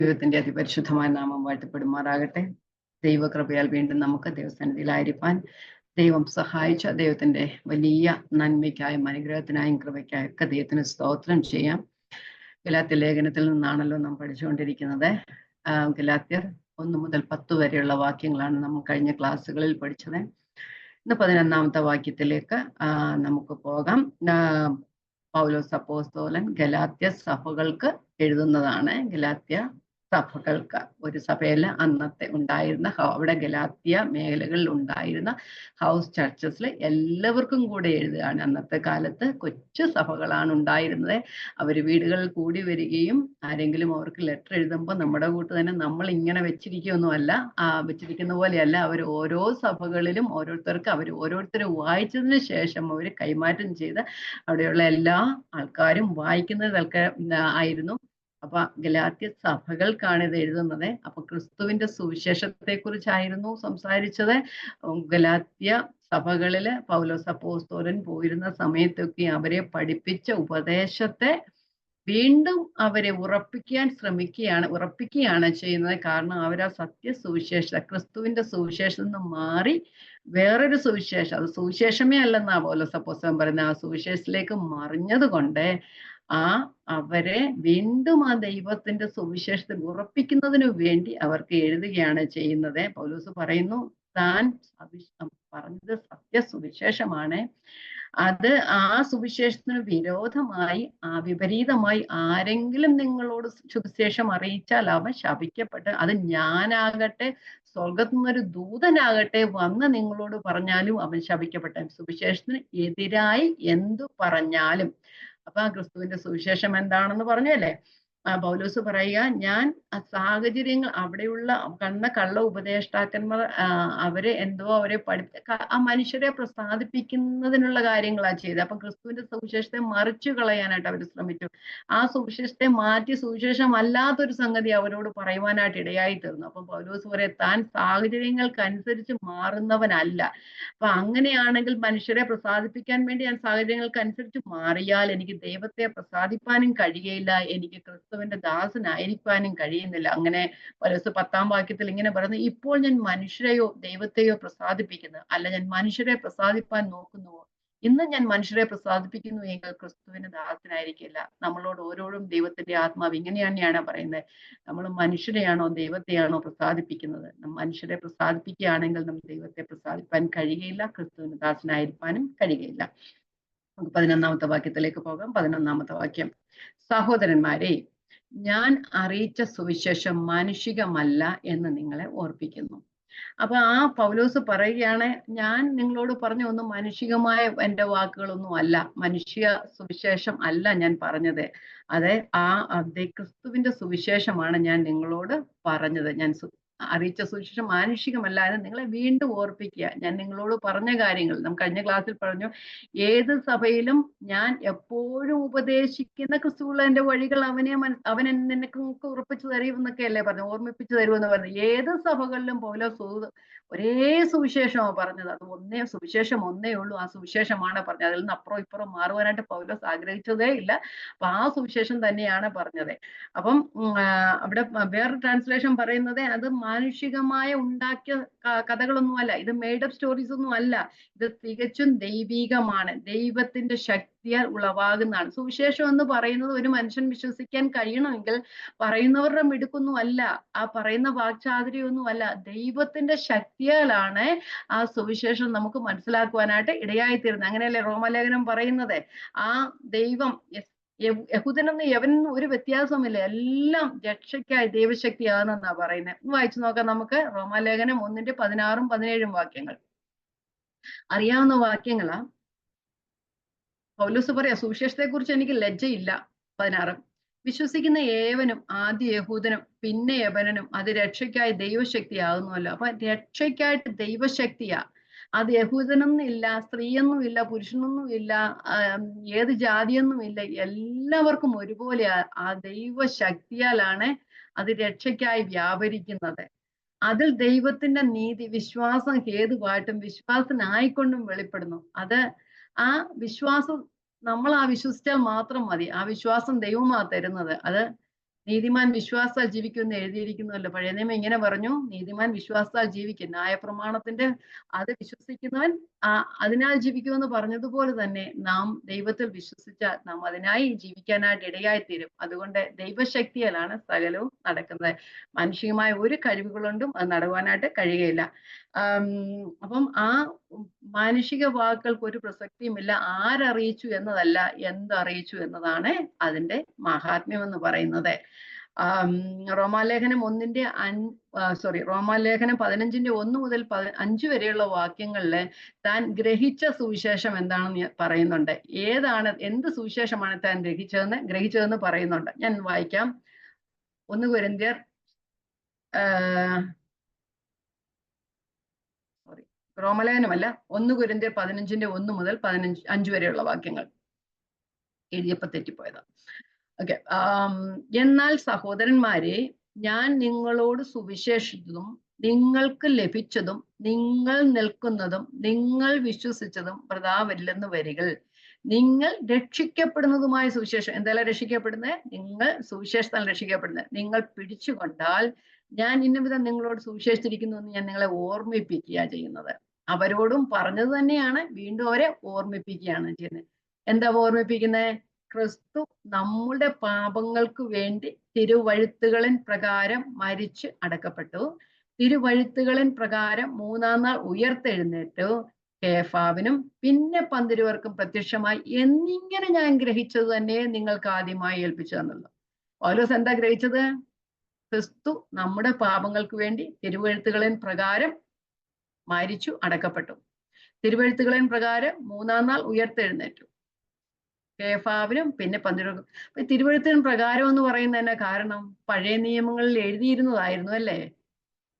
ദൈവത്തിന്റെ അതിപരിശുദ്ധമായ നാമം വാഴ്ത്തപ്പെടുമാറാകട്ടെ. ദൈവകൃപയാൽ വീണ്ടും നമുക്ക് ദൈവസന്നിധിയിലായിരിക്കാൻ ദൈവം സഹായിച്ച ദൈവത്തിന്റെ വലിയ നന്മയ്ക്കായും അനുഗ്രഹത്തിനായും കൃപയ്ക്കായും ഒക്കെ ദൈവത്തിന് സ്തോത്രം ചെയ്യാം. ഗലാത്യ ലേഖനത്തിൽ നിന്നാണല്ലോ നാം പഠിച്ചുകൊണ്ടിരിക്കുന്നത്. ഗലാത്യർ 1 മുതൽ 10 വരെയുള്ള വാക്യങ്ങളാണ് നമ്മൾ കഴിഞ്ഞ ക്ലാസ്സുകളിൽ പഠിച്ചത്. ഇന്ന് 11ാമത്തെ വാക്യത്തിലേക്ക് നമുക്ക് പോകാം. പൗലോസ് അപ്പോസ്തലൻ ഗലാത്യ സഭകൾക്ക് എഴുതുന്നതാണ്. ഗലാത്യ സഭകൾക്ക്, ഒരു സഭയിൽ അന്നത്തെ ഉണ്ടായിരുന്ന അവിടെ ഗലാത്യ മേഖലകളിൽ ഉണ്ടായിരുന്ന ഹൗസ് ചർച്ചസിൽ എല്ലാവർക്കും കൂടെ എഴുതുകയാണ്. അന്നത്തെ കാലത്ത് കൊച്ചു സഭകളാണ് ഉണ്ടായിരുന്നത്. അവർ വീടുകളിൽ കൂടി വരികയും ആരെങ്കിലും അവർക്ക് ലെറ്റർ എഴുതുമ്പോൾ നമ്മുടെ കൂട്ട് തന്നെ നമ്മൾ ഇങ്ങനെ വെച്ചിരിക്കുകയൊന്നുമല്ല, വെച്ചിരിക്കുന്ന പോലെയല്ല. അവർ ഓരോ സഭകളിലും ഓരോരുത്തരും വായിച്ചതിന് ശേഷം അവർ കൈമാറ്റം ചെയ്ത് അവിടെയുള്ള എല്ലാ ആൾക്കാരും വായിക്കുന്നതൊക്കെ ആയിരുന്നു. അപ്പൊ ഗലാത്യ സഭകൾക്കാണ് ഇത് എഴുതുന്നത്. അപ്പൊ ക്രിസ്തുവിന്റെ സുവിശേഷത്തെ കുറിച്ചായിരുന്നു സംസാരിച്ചത്. ഗലാത്യ സഭകളില് പൗലോസ് അപ്പോസ്തലൻ പോയിരുന്ന സമയത്തൊക്കെ അവരെ പഠിപ്പിച്ച ഉപദേശത്തെ വീണ്ടും അവരെ ഉറപ്പിക്കുകയാണ് ചെയ്യുന്നത്. കാരണം അവരാ ക്രിസ്തുവിന്റെ സുവിശേഷം നിന്ന് മാറി വേറൊരു സുവിശേഷം, അത് സുവിശേഷമേ അല്ലെന്നാ പൗലോസ് അപ്പോസ്തലൻ പറയുന്നത്, ആ സുവിശേഷത്തിലേക്ക് മറിഞ്ഞത് കൊണ്ട് അവരെ വീണ്ടും ആ ദൈവത്തിന്റെ സുവിശേഷത്തിൽ ഉറപ്പിക്കുന്നതിനു വേണ്ടി അവർക്ക് എഴുതുകയാണ് ചെയ്യുന്നത്. പൗലോസ് പറയുന്നു, താൻ പറഞ്ഞത് സത്യസുവിശേഷമാണ്. അത് ആ സുവിശേഷത്തിന് വിപരീതമായി ആരെങ്കിലും നിങ്ങളോട് സുവിശേഷം അറിയിച്ചാൽ അവൻ ശപിക്കപ്പെട്ട്, അത് ഞാനാകട്ടെ സ്വർഗത്തു നിന്നൊരു ദൂതനാകട്ടെ വന്ന് നിങ്ങളോട് പറഞ്ഞാലും അവൻ ശപിക്കപ്പെട്ട. സുവിശേഷത്തിന് എതിരായി എന്തു പറഞ്ഞാലും. അപ്പൊ ആ ക്രിസ്തുവിന്റെ സുവിശേഷം എന്താണെന്ന് പറഞ്ഞല്ലേ പൗലോസ് പറയുക, ഞാൻ സാഹചര്യങ്ങൾ അവിടെയുള്ള കള്ള ഉപദേഷ്ടാക്കന്മാർ അവരെ ആ മനുഷ്യരെ പ്രസാദിപ്പിക്കുന്നതിനുള്ള കാര്യങ്ങളാ ചെയ്തത്. അപ്പൊ ക്രിസ്തുവിന്റെ സുവിശേഷത്തെ മറിച്ചു കളയാനായിട്ട് അവർ ശ്രമിച്ചു. ആ സുവിശേഷത്തെ മാറ്റി സുവിശേഷം അല്ലാത്തൊരു സംഗതി അവരോട് പറയുവാനായിട്ട് ഇടയായി തീർന്നു. അപ്പൊ പൗലോസ് പറയാം, താൻ സാഹചര്യങ്ങൾക്കനുസരിച്ച് മാറുന്നവനല്ല. അപ്പൊ അങ്ങനെയാണെങ്കിൽ മനുഷ്യരെ പ്രസാദിപ്പിക്കാൻ വേണ്ടി ഞാൻ സാഹചര്യങ്ങൾക്കനുസരിച്ച് മാറിയാൽ എനിക്ക് ദൈവത്തെ പ്രസാദിപ്പാനും കഴിയുകയില്ല, എനിക്ക് ക്രിസ്തുവിന്റെ ദാസനായിരിക്കാനും കഴിയുന്നില്ല. അങ്ങനെ പൗലോസ് 10ാം വാക്യത്തിൽ ഇങ്ങനെ പറയുന്നു, ഇപ്പോൾ ഞാൻ മനുഷ്യരെയോ ദൈവത്തെയോ പ്രസാദിപ്പിക്കുന്നു, അല്ല ഞാൻ മനുഷ്യരെ പ്രസാദിപ്പാൻ നോക്കുന്നുവോ? ഇന്ന് ഞാൻ മനുഷ്യരെ പ്രസാദിപ്പിക്കുന്നു എങ്കിൽ ക്രിസ്തുവിന് ദാസനായിരിക്കില്ല. നമ്മളോട് ഓരോരും ദൈവത്തിന്റെ ആത്മാവ് ഇങ്ങനെ തന്നെയാണ് പറയുന്നത്, നമ്മൾ മനുഷ്യരെയാണോ ദൈവത്തെയാണോ പ്രസാദിപ്പിക്കുന്നത്? മനുഷ്യരെ പ്രസാദിപ്പിക്കുകയാണെങ്കിൽ നമ്മൾ ദൈവത്തെ പ്രസാദിപ്പാൻ കഴിയുകയില്ല, ക്രിസ്തുവിന് ദാസനായിരിക്കാനും കഴിയുകയില്ല. നമുക്ക് 11ാമത്തെ വാക്യത്തിലേക്ക് പോകാം. 11ാമത്തെ വാക്യം, സഹോദരന്മാരെ, ഞാൻ അറിയിച്ച സുവിശേഷം മാനുഷികമല്ല എന്ന് നിങ്ങളെ ഓർപ്പിക്കുന്നു. അപ്പൊ ആ പൗലോസ് പറയുകയാണ്, ഞാൻ നിങ്ങളോട് പറഞ്ഞ ഒന്നും മാനുഷികമായ എൻ്റെ വാക്കുകളൊന്നും അല്ല, മനുഷ്യ സുവിശേഷം അല്ല ഞാൻ പറഞ്ഞത്. അതെ, ക്രിസ്തുവിന്റെ സുവിശേഷമാണ് ഞാൻ നിങ്ങളോട് പറഞ്ഞത്. ഞാൻ അറിയിച്ച സുവിശേഷം മാനുഷികമല്ല എന്ന് നിങ്ങളെ വീണ്ടും ഓർപ്പിക്കുക. ഞാൻ നിങ്ങളോട് പറഞ്ഞ കാര്യങ്ങൾ നമുക്ക് കഴിഞ്ഞ ക്ലാസ്സിൽ പറഞ്ഞു, ഏത് സഭയിലും ഞാൻ എപ്പോഴും ഉപദേശിക്കുന്ന ക്രിസ്തുവുള്ള എൻ്റെ വഴികൾ അവൻ നിനക്ക് ഉറപ്പിച്ചു തരുമെന്നൊക്കെ അല്ലേ പറഞ്ഞു, ഓർമ്മിപ്പിച്ചു തരുമെന്ന് പറഞ്ഞു. ഏത് സഭകളിലും പൗലോസ് ഒരേ സുവിശേഷമാണ് പറഞ്ഞത്. അത് സുവിശേഷം ഒന്നേ ഉള്ളൂ, ആ സുവിശേഷമാണ് പറഞ്ഞത്. അതിൽ നിന്ന് അപ്പുറം ഇപ്പുറം മാറുവാനായിട്ട് പൗലോസ് ആഗ്രഹിച്ചതേ ഇല്ല. അപ്പൊ ആ സുവിശേഷം തന്നെയാണ് പറഞ്ഞത്. അപ്പം അവിടെ വേറെ ട്രാൻസ്ലേഷൻ പറയുന്നത്, അത് മാനുഷികമായ ഉണ്ടാക്കിയ കഥകളൊന്നും അല്ല, ഇത് മെയ്ഡപ്പ് സ്റ്റോറീസ് ഒന്നും അല്ല, ഇത് തികച്ചും ദൈവികമാണ്, ദൈവത്തിന്റെ ശക്തിയാൽ ഉളവാകുന്നതാണ്. സുവിശേഷം എന്ന് പറയുന്നത് ഒരു മനുഷ്യൻ വിശ്വസിക്കാൻ കഴിയണമെങ്കിൽ പറയുന്നവരുടെ മിടുക്കൊന്നും അല്ല, ആ പറയുന്ന വാക്ചാതുര്യമൊന്നും അല്ല, ദൈവത്തിന്റെ ശക്തിയാലാണ് ആ സുവിശേഷം നമുക്ക് മനസ്സിലാക്കുവാനായിട്ട് ഇടയായിത്തീരുന്നത്. അങ്ങനെയല്ലേ റോമാലേഖനം പറയുന്നത്? ആ ദൈവം യഹൂദനെന്ന് യവനെന്ന് ഒരു വ്യത്യാസമില്ല, എല്ലാം രക്ഷയ്ക്കായി ദൈവശക്തിയാണെന്നാ പറയുന്നത്. വായിച്ചു നോക്കാം നമുക്ക്. റോമാലേഖനം 1-ന്റെ 16-ഉം 17-ഉം വാക്യങ്ങൾ അറിയാവുന്ന വാക്യങ്ങളാ. പൗലോസ് പറയാ, സുവിശേഷത്തെ കുറിച്ച് എനിക്ക് ലജ്ജയില്ല. 16, വിശ്വസിക്കുന്ന ഏവനും ആദ്യ യഹൂദനും പിന്നെ യവനനും അത് രക്ഷയ്ക്കായി ദൈവശക്തിയാകുന്നുവല്ലോ. അപ്പൊ രക്ഷയ്ക്കായിട്ട് ദൈവശക്തിയാ. അത് യഹൂദനൊന്നും ഇല്ല, സ്ത്രീയൊന്നും ഇല്ല, പുരുഷനൊന്നും ഇല്ല, ഏത് ജാതിയൊന്നും ഇല്ല, എല്ലാവർക്കും ഒരുപോലെ ആ ദൈവശക്തിയാലാണ് അത് രക്ഷയ്ക്കായി വ്യാപരിക്കുന്നത്. അതിൽ ദൈവത്തിന്റെ നീതി വിശ്വാസം ഹേതുവായിട്ടും വിശ്വാസനായിക്കൊണ്ടും വെളിപ്പെടുന്നു. അത് ആ വിശ്വാസം നമ്മൾ വിശ്വസിച്ചാൽ മാത്രം മതി. ആ വിശ്വാസം ദൈവമാ തരുന്നത്. അത് നീതിമാൻ വിശ്വാസാൽ ജീവിക്കുമെന്ന് എഴുതിയിരിക്കുന്നുവല്ലോ. പഴയ നിയമം ഇങ്ങനെ പറഞ്ഞു, നീതിമാൻ വിശ്വാസാൽ ജീവിക്കും. ന്യായപ്രമാണത്തിന്റെ അത് വിശ്വസിക്കുന്നവൻ അതിനാൽ ജീവിക്കുമെന്ന് പറഞ്ഞതുപോലെ തന്നെ നാം ദൈവത്തിൽ വിശ്വസിച്ചാൽ നാം അതിനായി ജീവിക്കാനായിട്ട് ഇടയായിത്തീരും. അതുകൊണ്ട് ദൈവശക്തിയാലാണ് സകലവും നടക്കുന്നത്. മാനുഷികമായ ഒരു കഴിവുകൊണ്ടും അത് നടക്കുവാനായിട്ട് കഴിയുകയില്ല. അപ്പം ആ മാനുഷിക വാക്കുകൾക്ക് ഒരു പ്രസക്തിയുമില്ല. ആരറിയിച്ചു എന്നതല്ല, എന്തറിയിച്ചു എന്നതാണ് അതിന്റെ മഹാത്മ്യം എന്ന് പറയുന്നത്. റോമാലേഖനം 15:1 മുതൽ 5 വരെയുള്ള വാക്യങ്ങളില് താൻ ഗ്രഹിച്ച സുവിശേഷം എന്താണെന്ന് പറയുന്നുണ്ട്. എന്ത് സുവിശേഷമാണ് താൻ ഗ്രഹിച്ചതെന്ന് പറയുന്നുണ്ട്. ഞാൻ വായിക്കാം. 1 കൊരിന്ത്യർ റോമലേഖനമല്ല, 1 കൊരിന്ത്യർ 15:1 മുതൽ 5 വരെയുള്ള വാക്യങ്ങൾ എഴുതിയപ്പോ തെറ്റിപ്പോയതാ. ഓക്കെ. എന്നാൽ സഹോദരന്മാരെ, ഞാൻ നിങ്ങളോട് സുവിശേഷിച്ചതും നിങ്ങൾക്ക് ലഭിച്ചതും നിങ്ങൾ നിൽക്കുന്നതും നിങ്ങൾ വിശ്വസിച്ചതും വൃഥാവല്ലെന്ന് വരികൾ. നിങ്ങൾ രക്ഷിക്കപ്പെടുന്നതുമായ സുവിശേഷം. എന്തായാലും രക്ഷിക്കപ്പെടുന്നത്? നിങ്ങൾ സുവിശേഷത്താൽ രക്ഷിക്കപ്പെടുന്നത്. നിങ്ങൾ പിടിച്ചുകൊണ്ടാൽ ഞാൻ ഇന്നവിധം നിങ്ങളോട് സുവിശേഷിച്ചിരിക്കുന്നു എന്ന് ഞാൻ നിങ്ങളെ ഓർമ്മിപ്പിക്കുക ചെയ്യുന്നത്. അവരോടും പറഞ്ഞത് തന്നെയാണ്, വീണ്ടും അവരെ ഓർമ്മിപ്പിക്കുകയാണ് ചെയ്യുന്നത്. എന്താ ഓർമ്മിപ്പിക്കുന്നത്? ക്രിസ്തു നമ്മുടെ പാപങ്ങൾക്ക് വേണ്ടി തിരുവഴുത്തുകളിൻ പ്രകാരം മരിച്ച് അടക്കപ്പെട്ടു, തിരുവഴുത്തുകളിൻ പ്രകാരം 3-ാം നാൾ ഉയർത്തെഴുന്നേറ്റു, കേഫാവിനും പിന്നെ 12 പ്രത്യക്ഷമായി എന്നിങ്ങനെ ഞാൻ ഗ്രഹിച്ചത് തന്നെ നിങ്ങൾക്ക് ആദ്യമായി ഏൽപ്പിച്ചു തന്നുള്ളൂ. പൗലോസ് എന്താ ഗ്രഹിച്ചത്? ക്രിസ്തു നമ്മുടെ പാപങ്ങൾക്ക് വേണ്ടി തിരുവഴുത്തുകളിൻ പ്രകാരം മരിച്ചു അടക്കപ്പെട്ടു, തിരുവഴുത്തുകളിൻ പ്രകാരം 3-ാം നാൾ ഉയർത്തെഴുന്നേറ്റു, കേഫാവിനും പിന്നെ 12. തിരുവഴുത്തിന് പ്രകാരം എന്ന് പറയുന്നതിന് കാരണം പഴയ നിയമങ്ങളിൽ എഴുതിയിരുന്നതായിരുന്നു അല്ലേ?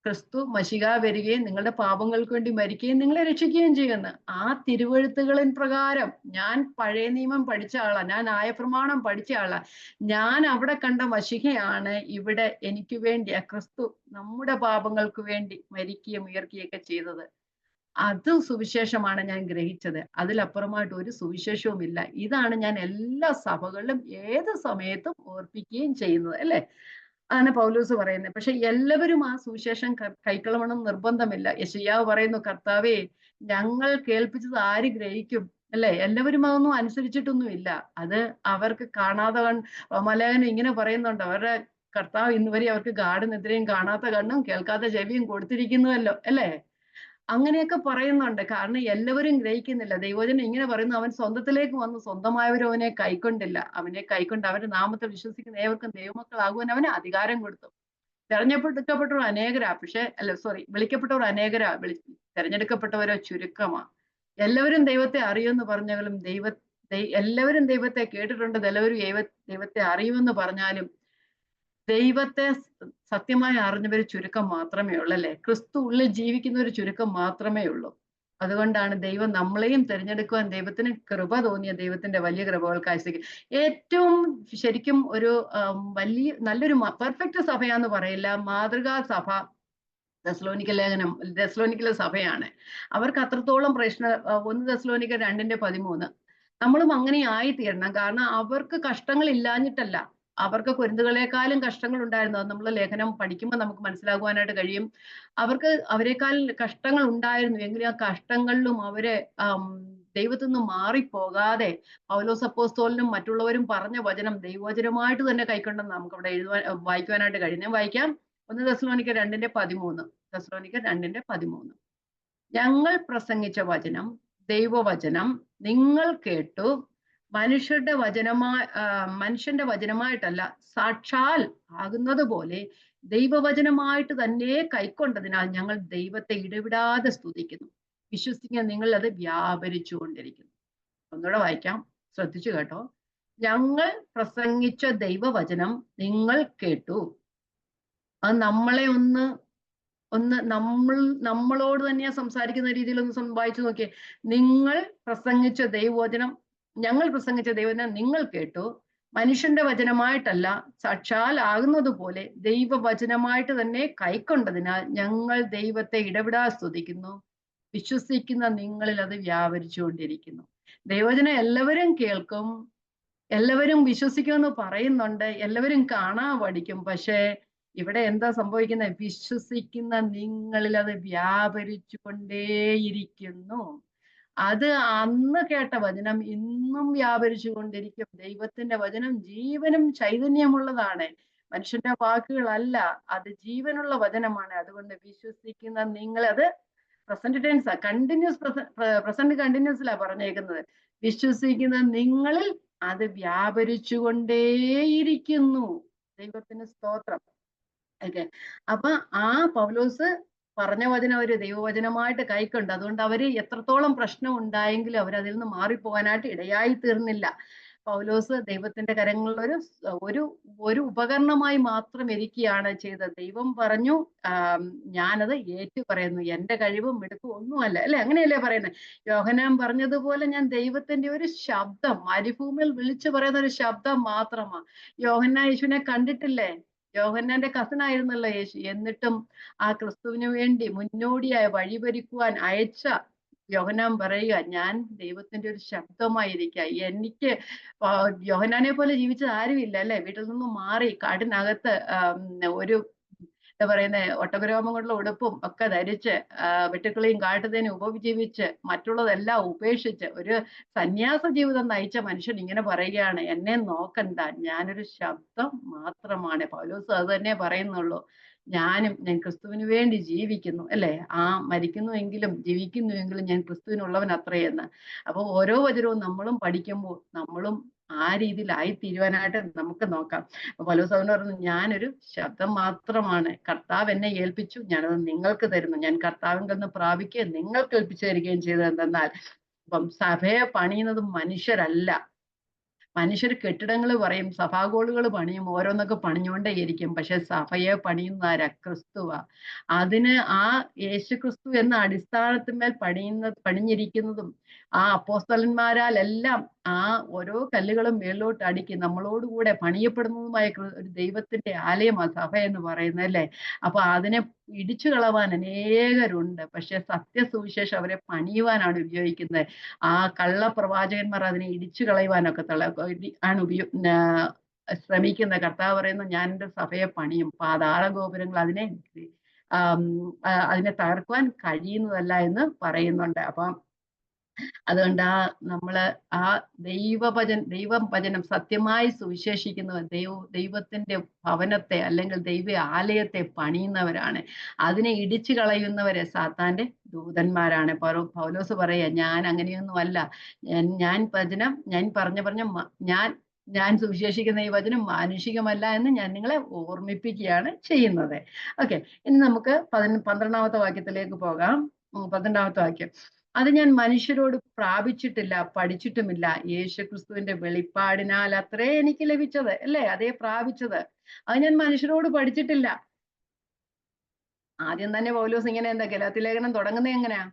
ക്രിസ്തു മശിഹ വരികയും നിങ്ങളുടെ പാപങ്ങൾക്ക് വേണ്ടി മരിക്കുകയും നിങ്ങളെ രക്ഷിക്കുകയും ചെയ്യുമെന്ന്. ആ തിരുവഴുത്തുകളിൻ പ്രകാരം ഞാൻ പഴയ നിയമം പഠിച്ച ആളാ, ഞാൻ ന്യായപ്രമാണം പഠിച്ച ആളാ. ഞാൻ അവിടെ കണ്ട മശിഹയാണ് ഇവിടെ എനിക്ക് വേണ്ടി, ക്രിസ്തു നമ്മുടെ പാപങ്ങൾക്ക് വേണ്ടി മരിക്കുകയും ഉയർക്കുകയൊക്കെ ചെയ്തത്. അത് സുവിശേഷമാണ് ഞാൻ ഗ്രഹിച്ചത്. അതിലപ്പുറമായിട്ട് ഒരു സുവിശേഷവും ഇല്ല. ഇതാണ് ഞാൻ എല്ലാ സഭകളിലും ഏത് സമയത്തും ഓർപ്പിക്കുകയും ചെയ്യുന്നത് അല്ലേ? അതാണ് പൗലോസ് പറയുന്നത്. പക്ഷെ എല്ലാവരും ആ സുവിശേഷം കൈക്കൊള്ളണമെന്ന് നിർബന്ധമില്ല. യെശയ്യാവ് പറയുന്നു, കർത്താവേ ഞങ്ങൾ കേൾപ്പിച്ചത് ആര് ഗ്രഹിക്കും അല്ലേ? എല്ലാവരും അതൊന്നും അനുസരിച്ചിട്ടൊന്നുമില്ല. അത് അവർക്ക് കാണാതെ റോമാലേഖനം ഇങ്ങനെ പറയുന്നുണ്ട്, അവരുടെ കർത്താവ് ഇന്നുവരെ അവർക്ക് ഗാഠനിദ്രയും കാണാത്ത കണ്ണും കേൾക്കാത്ത ചെവിയും കൊടുത്തിരിക്കുന്നുവല്ലോ അല്ലേ? അങ്ങനെയൊക്കെ പറയുന്നുണ്ട്. കാരണം എല്ലാവരും ഗ്രഹിക്കുന്നില്ല. ദൈവവചനം ഇങ്ങനെ പറയുന്നു, അവൻ സ്വന്തത്തിലേക്ക് വന്നു, സ്വന്തമായവരും അവനെ കൈക്കൊണ്ടില്ല. അവനെ കൈക്കൊണ്ട് അവരുടെ നാമത്തിൽ വിശ്വസിക്കുന്ന ഏവർക്കും ദൈവമക്കളാകുവാൻ അവന് അധികാരം കൊടുത്തു. തെരഞ്ഞെടുക്കപ്പെട്ടവർ അനേകരാ, വിളിക്കപ്പെട്ടവർ അനേകരാ, തെരഞ്ഞെടുക്കപ്പെട്ടവരോ ചുരുക്കമാ. എല്ലാവരും ദൈവത്തെ അറിയുമെന്ന് പറഞ്ഞാലും എല്ലാവരും ദൈവത്തെ കേട്ടിട്ടുണ്ട്, എല്ലാവരും ദൈവത്തെ അറിയുമെന്ന് പറഞ്ഞാലും ദൈവത്തെ സത്യമായി അറിഞ്ഞവർ ചുരുക്കം മാത്രമേ ഉള്ളൂ അല്ലേ? ക്രിസ്തു ഉള്ളിൽ ജീവിക്കുന്ന ഒരു ചുരുക്കം മാത്രമേ ഉള്ളൂ. അതുകൊണ്ടാണ് ദൈവം നമ്മളെയും തിരഞ്ഞെടുക്കുവാൻ ദൈവത്തിന് കൃപ തോന്നിയ ദൈവത്തിന്റെ വലിയ കൃപകൾക്കായി ഏറ്റവും ശരിക്കും ഒരു നല്ലൊരു പെർഫെക്റ്റ് സഭയാന്ന് പറയില്ല, മാതൃകാ സഭ തെസ്സലോനിക്കയിലെ സഭയാണ്. അവർക്ക് അത്രത്തോളം 1 തെസ്സലോനിക്കർ 2:13. നമ്മളും അങ്ങനെ ആയിത്തീരണം. കാരണം അവർക്ക് കഷ്ടങ്ങൾ ഇല്ലാഞ്ഞിട്ടല്ല, അവർക്ക് കൊരിന്തുകളെക്കാളും കഷ്ടങ്ങൾ ഉണ്ടായിരുന്നു. അത് നമ്മൾ ലേഖനം പഠിക്കുമ്പോൾ നമുക്ക് മനസ്സിലാകുവാനായിട്ട് കഴിയും. അവരെക്കാൾ കഷ്ടങ്ങൾ ഉണ്ടായിരുന്നു. എങ്കിലും ആ കഷ്ടങ്ങളിലും അവരെ ദൈവത്തിൽ നിന്ന് മാറിപ്പോകാതെ പൗലോസ് അപ്പോസ്തലനും മറ്റുള്ളവരും പറഞ്ഞ വചനം ദൈവവചനമായിട്ട് തന്നെ കൈക്കൊണ്ടെന്ന് നമുക്ക് അവിടെ വായിക്കുവാനായിട്ട് കഴിയും. ഞാൻ വായിക്കാം. 1 തെസ്സലോനിക്കർ 2:13. ഞങ്ങൾ പ്രസംഗിച്ച വചനം ദൈവവചനം നിങ്ങൾ കേട്ടു, മനുഷ്യന്റെ വചനമായിട്ടല്ല, സാക്ഷാൽ ആകുന്നത് പോലെ ദൈവവചനമായിട്ട് തന്നെ കൈക്കൊണ്ടതിനാൽ ഞങ്ങൾ ദൈവത്തെ ഇടവിടാതെ സ്തുതിക്കുന്നു. വിശ്വസിക്കാൻ നിങ്ങൾ അത് വ്യാപരിച്ചു കൊണ്ടിരിക്കുന്നു. ഒന്നുകൂടെ വായിക്കാം, ശ്രദ്ധിച്ചു കേട്ടോ. ഞങ്ങൾ പ്രസംഗിച്ച ദൈവവചനം നിങ്ങൾ കേട്ടു. അത് നമ്മളെ നമ്മളോട് തന്നെയാ സംസാരിക്കുന്ന രീതിയിൽ ഒന്ന് വായിച്ചു നോക്കിയേ. ഞങ്ങൾ പ്രസംഗിച്ച ദൈവവചനം നിങ്ങൾ കേട്ടു, മനുഷ്യന്റെ വചനമായിട്ടല്ല, സാക്ഷാൽ ആകുന്നത് പോലെ ദൈവവചനമായിട്ട് തന്നെ കൈക്കൊണ്ടതിനാൽ ഞങ്ങൾ ദൈവത്തെ ഇടവിടാതെ സ്തുതിക്കുന്നു. വിശ്വസിക്കുന്ന നിങ്ങളിൽ അത് വ്യാപരിച്ചുകൊണ്ടിരിക്കുന്നു. ദൈവവചനം എല്ലാവരും കേൾക്കും, എല്ലാവരും വിശ്വസിക്കുമെന്ന് പറയുന്നുണ്ട്, എല്ലാവരും കാണാൻ പഠിക്കും. പക്ഷേ ഇവിടെ എന്താ സംഭവിക്കുന്നത്? വിശ്വസിക്കുന്ന നിങ്ങളിൽ അത് വ്യാപരിച്ചു കൊണ്ടേയിരിക്കുന്നു. അത് അന്ന് കേട്ട വചനം ഇന്നും വ്യാപരിച്ചു കൊണ്ടിരിക്കും. ദൈവത്തിന്റെ വചനം ജീവനും ചൈതന്യമുള്ളതാണ്. മനുഷ്യന്റെ വാക്കുകളല്ല, അത് ജീവനുള്ള വചനമാണ്. അതുകൊണ്ട് വിശ്വസിക്കുന്ന നിങ്ങൾ, അത് പ്രസന്റ് ടെൻസാ, കണ്ടിന്യൂസ് പ്രസന്റ് കണ്ടിന്യൂസിലാ പറഞ്ഞേക്കുന്നത്. വിശ്വസിക്കുന്ന നിങ്ങളിൽ അത് വ്യാപരിച്ചു കൊണ്ടേയിരിക്കുന്നു. ദൈവത്തിന് സ്തോത്രം. ഓക്കെ. അപ്പൊ ആ പൗലോസ് പറഞ്ഞ വചനം അവര് ദൈവവചനമായിട്ട് കൈക്കൊണ്ട്, അതുകൊണ്ട് അവര് എത്രത്തോളം പ്രശ്നം ഉണ്ടായെങ്കിലും അവരതിൽ നിന്ന് മാറിപ്പോകാനായിട്ട് ഇടയായി തീർന്നില്ല. പൗലോസ് ദൈവത്തിന്റെ കരങ്ങളിൽ ഒരു ഒരു ഉപകരണമായി മാത്രം ഇരിക്കുകയാണ് ചെയ്തത്. ദൈവം പറഞ്ഞു, ഞാനത് ഏറ്റു പറയുന്നു, എന്റെ കഴിവും മിടുക്കും ഒന്നുമല്ല, അല്ലെ? അങ്ങനെയല്ലേ പറയുന്നത്? യോഹന്നാൻ പറഞ്ഞതുപോലെ ഞാൻ ദൈവത്തിന്റെ ഒരു ശബ്ദം, മരുഭൂമിയിൽ വിളിച്ചു പറയുന്ന ഒരു ശബ്ദം മാത്രമാ. യോഹന്നാൻ യേശുവിനെ കണ്ടിട്ടില്ലേ? യോഹന്നാന്റെ കസിനായിരുന്നല്ലോ യേശു. എന്നിട്ടും ആ ക്രിസ്തുവിന് വേണ്ടി മുന്നോടിയായി വഴിപൊരുക്കുവാൻ അയച്ച യോഹന്നാൻ പറയുക, ഞാൻ ദൈവത്തിന്റെ ഒരു ശബ്ദമായിരിക്കുക. എനിക്ക് യോഹന്നാനെ പോലെ ജീവിച്ചത് ആരുമില്ല, അല്ലെ? വീട്ടിൽ നിന്നും മാറി കാടിനകത്ത് ഒരു എന്താ പറയുന്നത്, ഒട്ടകരോമം കൊണ്ടുള്ള ഉടുപ്പും ഒക്കെ ധരിച്ച് വെട്ടുക്കിളിയും കാട്ടുതേനും ഉപജീവിച്ച് മറ്റുള്ളതെല്ലാം ഉപേക്ഷിച്ച് ഒരു സന്യാസ ജീവിതം നയിച്ച മനുഷ്യൻ ഇങ്ങനെ പറയുകയാണ്, എന്നെ നോക്കണ്ട, ഞാനൊരു ശബ്ദം മാത്രമാണ്. പൗലോസ് അത് തന്നെ പറയുന്നുള്ളൂ. ഞാൻ ക്രിസ്തുവിന് വേണ്ടി ജീവിക്കുന്നു, അല്ലെ? മരിക്കുന്നുവെങ്കിലും ജീവിക്കുന്നുവെങ്കിലും ഞാൻ ക്രിസ്തുവിനുള്ളവൻ അത്രയെന്ന്. അപ്പൊ ഓരോ വചനവും നമ്മളും പഠിക്കുമ്പോൾ നമ്മളും ആ രീതിയിലായി തീരുവാനായിട്ട് നമുക്ക് നോക്കാം. പൗലോസ് അവന് പറഞ്ഞു, ഞാനൊരു ശബ്ദം മാത്രമാണ്. കർത്താവ് എന്നെ ഏൽപ്പിച്ചു, ഞാനത് നിങ്ങൾക്ക് തരുന്നു. ഞാൻ കർത്താവിൽ നിന്ന് പ്രാപിക്കുകയും നിങ്ങൾക്ക് ഏൽപ്പിച്ചു തരികയും ചെയ്തത് എന്തെന്നാൽ, ഇപ്പം സഭയെ പണിയുന്നത് മനുഷ്യരല്ല. മനുഷ്യർ കെട്ടിടങ്ങൾ പറയും, സഭാഗോളുകൾ പണിയും, ഓരോന്നൊക്കെ പണിഞ്ഞുകൊണ്ടേയിരിക്കും. പക്ഷെ സഭയെ പണിയുന്ന ആരാ? ക്രിസ്തുവാ. അതിന് ആ യേശു ക്രിസ്തു എന്ന അടിസ്ഥാനത്തിന്മേൽ പണിഞ്ഞിരിക്കുന്നതും ആ അപ്പോസ്തലന്മാരാൽ എല്ലാം ആ ഓരോ കല്ലുകളും മേലോട്ട് അടുക്കി നമ്മളോടുകൂടെ പണിയപ്പെടുന്നതുമായ ഒരു ദൈവത്തിന്റെ ആലയമാ സഭ എന്ന് പറയുന്നത്, അല്ലേ? അപ്പൊ അതിനെ ഇടിച്ചു കളവാൻ അനേകരുണ്ട്. പക്ഷെ സത്യസുവിശേഷം അവരെ പണിയുവാനാണ് ഉപയോഗിക്കുന്നത്. ആ കള്ളപ്രവാചകന്മാർ അതിനെ ഇടിച്ചു കളയുവാനൊക്കെ ആണ് ശ്രമിക്കുന്ന. കർത്താവ് പറയുന്നു, ഞാൻ എൻ്റെ സഭയെ പണിയും, പാതാള ഗോപുരങ്ങൾ അതിനെ തകർക്കുവാൻ കഴിയുന്നതല്ല എന്ന് പറയുന്നുണ്ട്. അപ്പം അതുകൊണ്ട് നമ്മള് ആ ദൈവവചനം സത്യമായി സുവിശേഷിക്കുന്നവർ ദൈവത്തിന്റെ ഭവനത്തെ അല്ലെങ്കിൽ ദൈവ ആലയത്തെ പണിയുന്നവരാണ്. അതിനെ ഇടിച്ചു കളയുന്നവരെ സാത്താന്റെ ദൂതന്മാരാണ്. പൗലോസ് പറയാ, ഞാൻ അങ്ങനെയൊന്നുമല്ല. ഞാൻ ഞാൻ സുവിശേഷിക്കുന്ന ഈ വചനം മാനുഷികമല്ല എന്ന് ഞാൻ നിങ്ങളെ ഓർമ്മിപ്പിക്കുകയാണ് ചെയ്യുന്നത്. ഓക്കെ. ഇനി നമുക്ക് 12ാമത്തെ വാക്യത്തിലേക്ക് പോകാം. 12ാമത്തെ വാക്യം. അത് ഞാൻ മനുഷ്യരോട് പ്രാപിച്ചിട്ടില്ല, പഠിച്ചിട്ടുമില്ല, യേശുക്രിസ്തുവിന്റെ വെളിപ്പാടിനാൽ അത്രേ എനിക്ക് ലഭിച്ചത്, അല്ലേ? അതേ പ്രാപിച്ചത്. അത് ഞാൻ മനുഷ്യരോട് പഠിച്ചിട്ടില്ല. ആദ്യം തന്നെ പൗലോസ് ഇങ്ങനെ എന്താ ഗലാത്യ ലേഖനം തുടങ്ങുന്നത് എങ്ങനെയാ?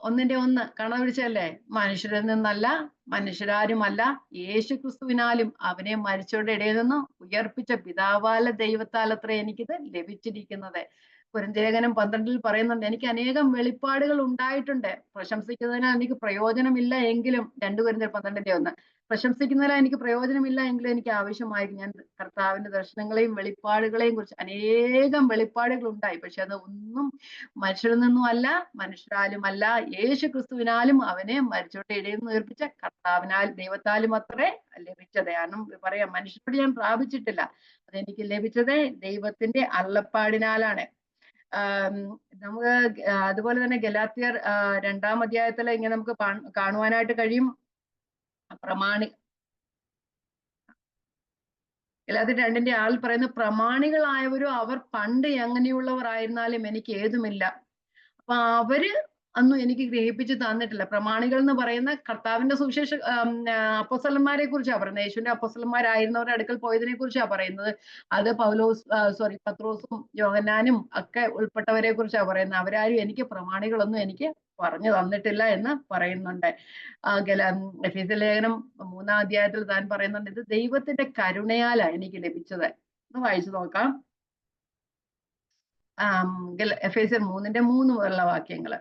1:1 കണ പിടിച്ചല്ലേ? മനുഷ്യരിൽ നിന്നല്ല, മനുഷ്യരാരുമല്ല, യേശുക്രിസ്തുവിനാലും അവനെ മരിച്ചവരുടെ ഇടയിൽ നിന്ന് ഉയർപ്പിച്ച പിതാവാല ദൈവത്താൽ അത്രേ എനിക്കിത് ലഭിച്ചിരിക്കുന്നത്. കൊരിന്ത്യലേഖനം 12 പറയുന്നുണ്ട്, എനിക്ക് അനേകം വെളിപ്പാടുകൾ ഉണ്ടായിട്ടുണ്ട്, പ്രശംസിക്കുന്നതിനാൽ എനിക്ക് പ്രയോജനമില്ല എങ്കിലും. 2 കൊരിന്ത്യർ 12:1. പ്രശംസിക്കുന്നതിനാൽ എനിക്ക് പ്രയോജനമില്ല എങ്കിലും എനിക്ക് ആവശ്യമായിരിക്കും. ഞാൻ കർത്താവിന്റെ ദർശനങ്ങളെയും വെളിപ്പാടുകളെയും കുറിച്ച് അനേകം വെളിപ്പാടുകൾ ഉണ്ടായി. പക്ഷെ അത് ഒന്നും മനുഷ്യരിൽ നിന്നും അല്ല, മനുഷ്യരാലുമല്ല, യേശു ക്രിസ്തുവിനാലും അവനെ മരിച്ചവരുടെ ഇടയിൽ നിന്ന് ഉയർപ്പിച്ച കർത്താവിനാൽ ദൈവത്താലും അത്രേ ലഭിച്ചത്. കാരണം പറയാം, മനുഷ്യരോട് ഞാൻ പ്രാപിച്ചിട്ടില്ല, അതെനിക്ക് ലഭിച്ചത് ദൈവത്തിന്റെ അരുളപ്പാടിനാലാണ്. നമുക്ക് അതുപോലെ തന്നെ ഗലാത്യർ 2-ാം അധ്യായത്തിൽ ഇങ്ങനെ നമുക്ക് കാണുവാനായിട്ട് കഴിയും. ഗലാത്യർ 2:ന്റെ പറയുന്ന, പ്രമാണികളായവരും അവർ പണ്ട് എങ്ങനെയുള്ളവരായിരുന്നാലും എനിക്ക് ഏതുമില്ല. അപ്പൊ അവര് ഒന്നും എനിക്ക് ഗ്രഹിപ്പിച്ച് തന്നിട്ടില്ല. പ്രമാണികൾ എന്ന് പറയുന്ന കർത്താവിന്റെ സുവിശേഷ അപ്പോസ്തലന്മാരെ കുറിച്ചാ പറയുന്നത്. യേശുവിന്റെ അപ്പോസ്തലന്മാരായിരുന്നവരുടെ അടുക്കൽ പോയതിനെ കുറിച്ചാ പറയുന്നത്. അത് പത്രോസും യോഹന്നാനും ഒക്കെ ഉൾപ്പെട്ടവരെ കുറിച്ചാ പറയുന്നത്. അവരാരും എനിക്ക് പ്രമാണികളൊന്നും എനിക്ക് പറഞ്ഞു തന്നിട്ടില്ല എന്ന് പറയുന്നുണ്ട്. എഫെസ്യ ലേഖനം 3-ാം അധ്യായത്തിൽ താൻ പറയുന്നുണ്ട്, ഇത് ദൈവത്തിന്റെ കരുണയാലാ എനിക്ക് ലഭിച്ചത്. ഒന്ന് വായിച്ചു നോക്കാം. എഫെസ്യർ 3:3 മുതലുള്ള വാക്യങ്ങള്.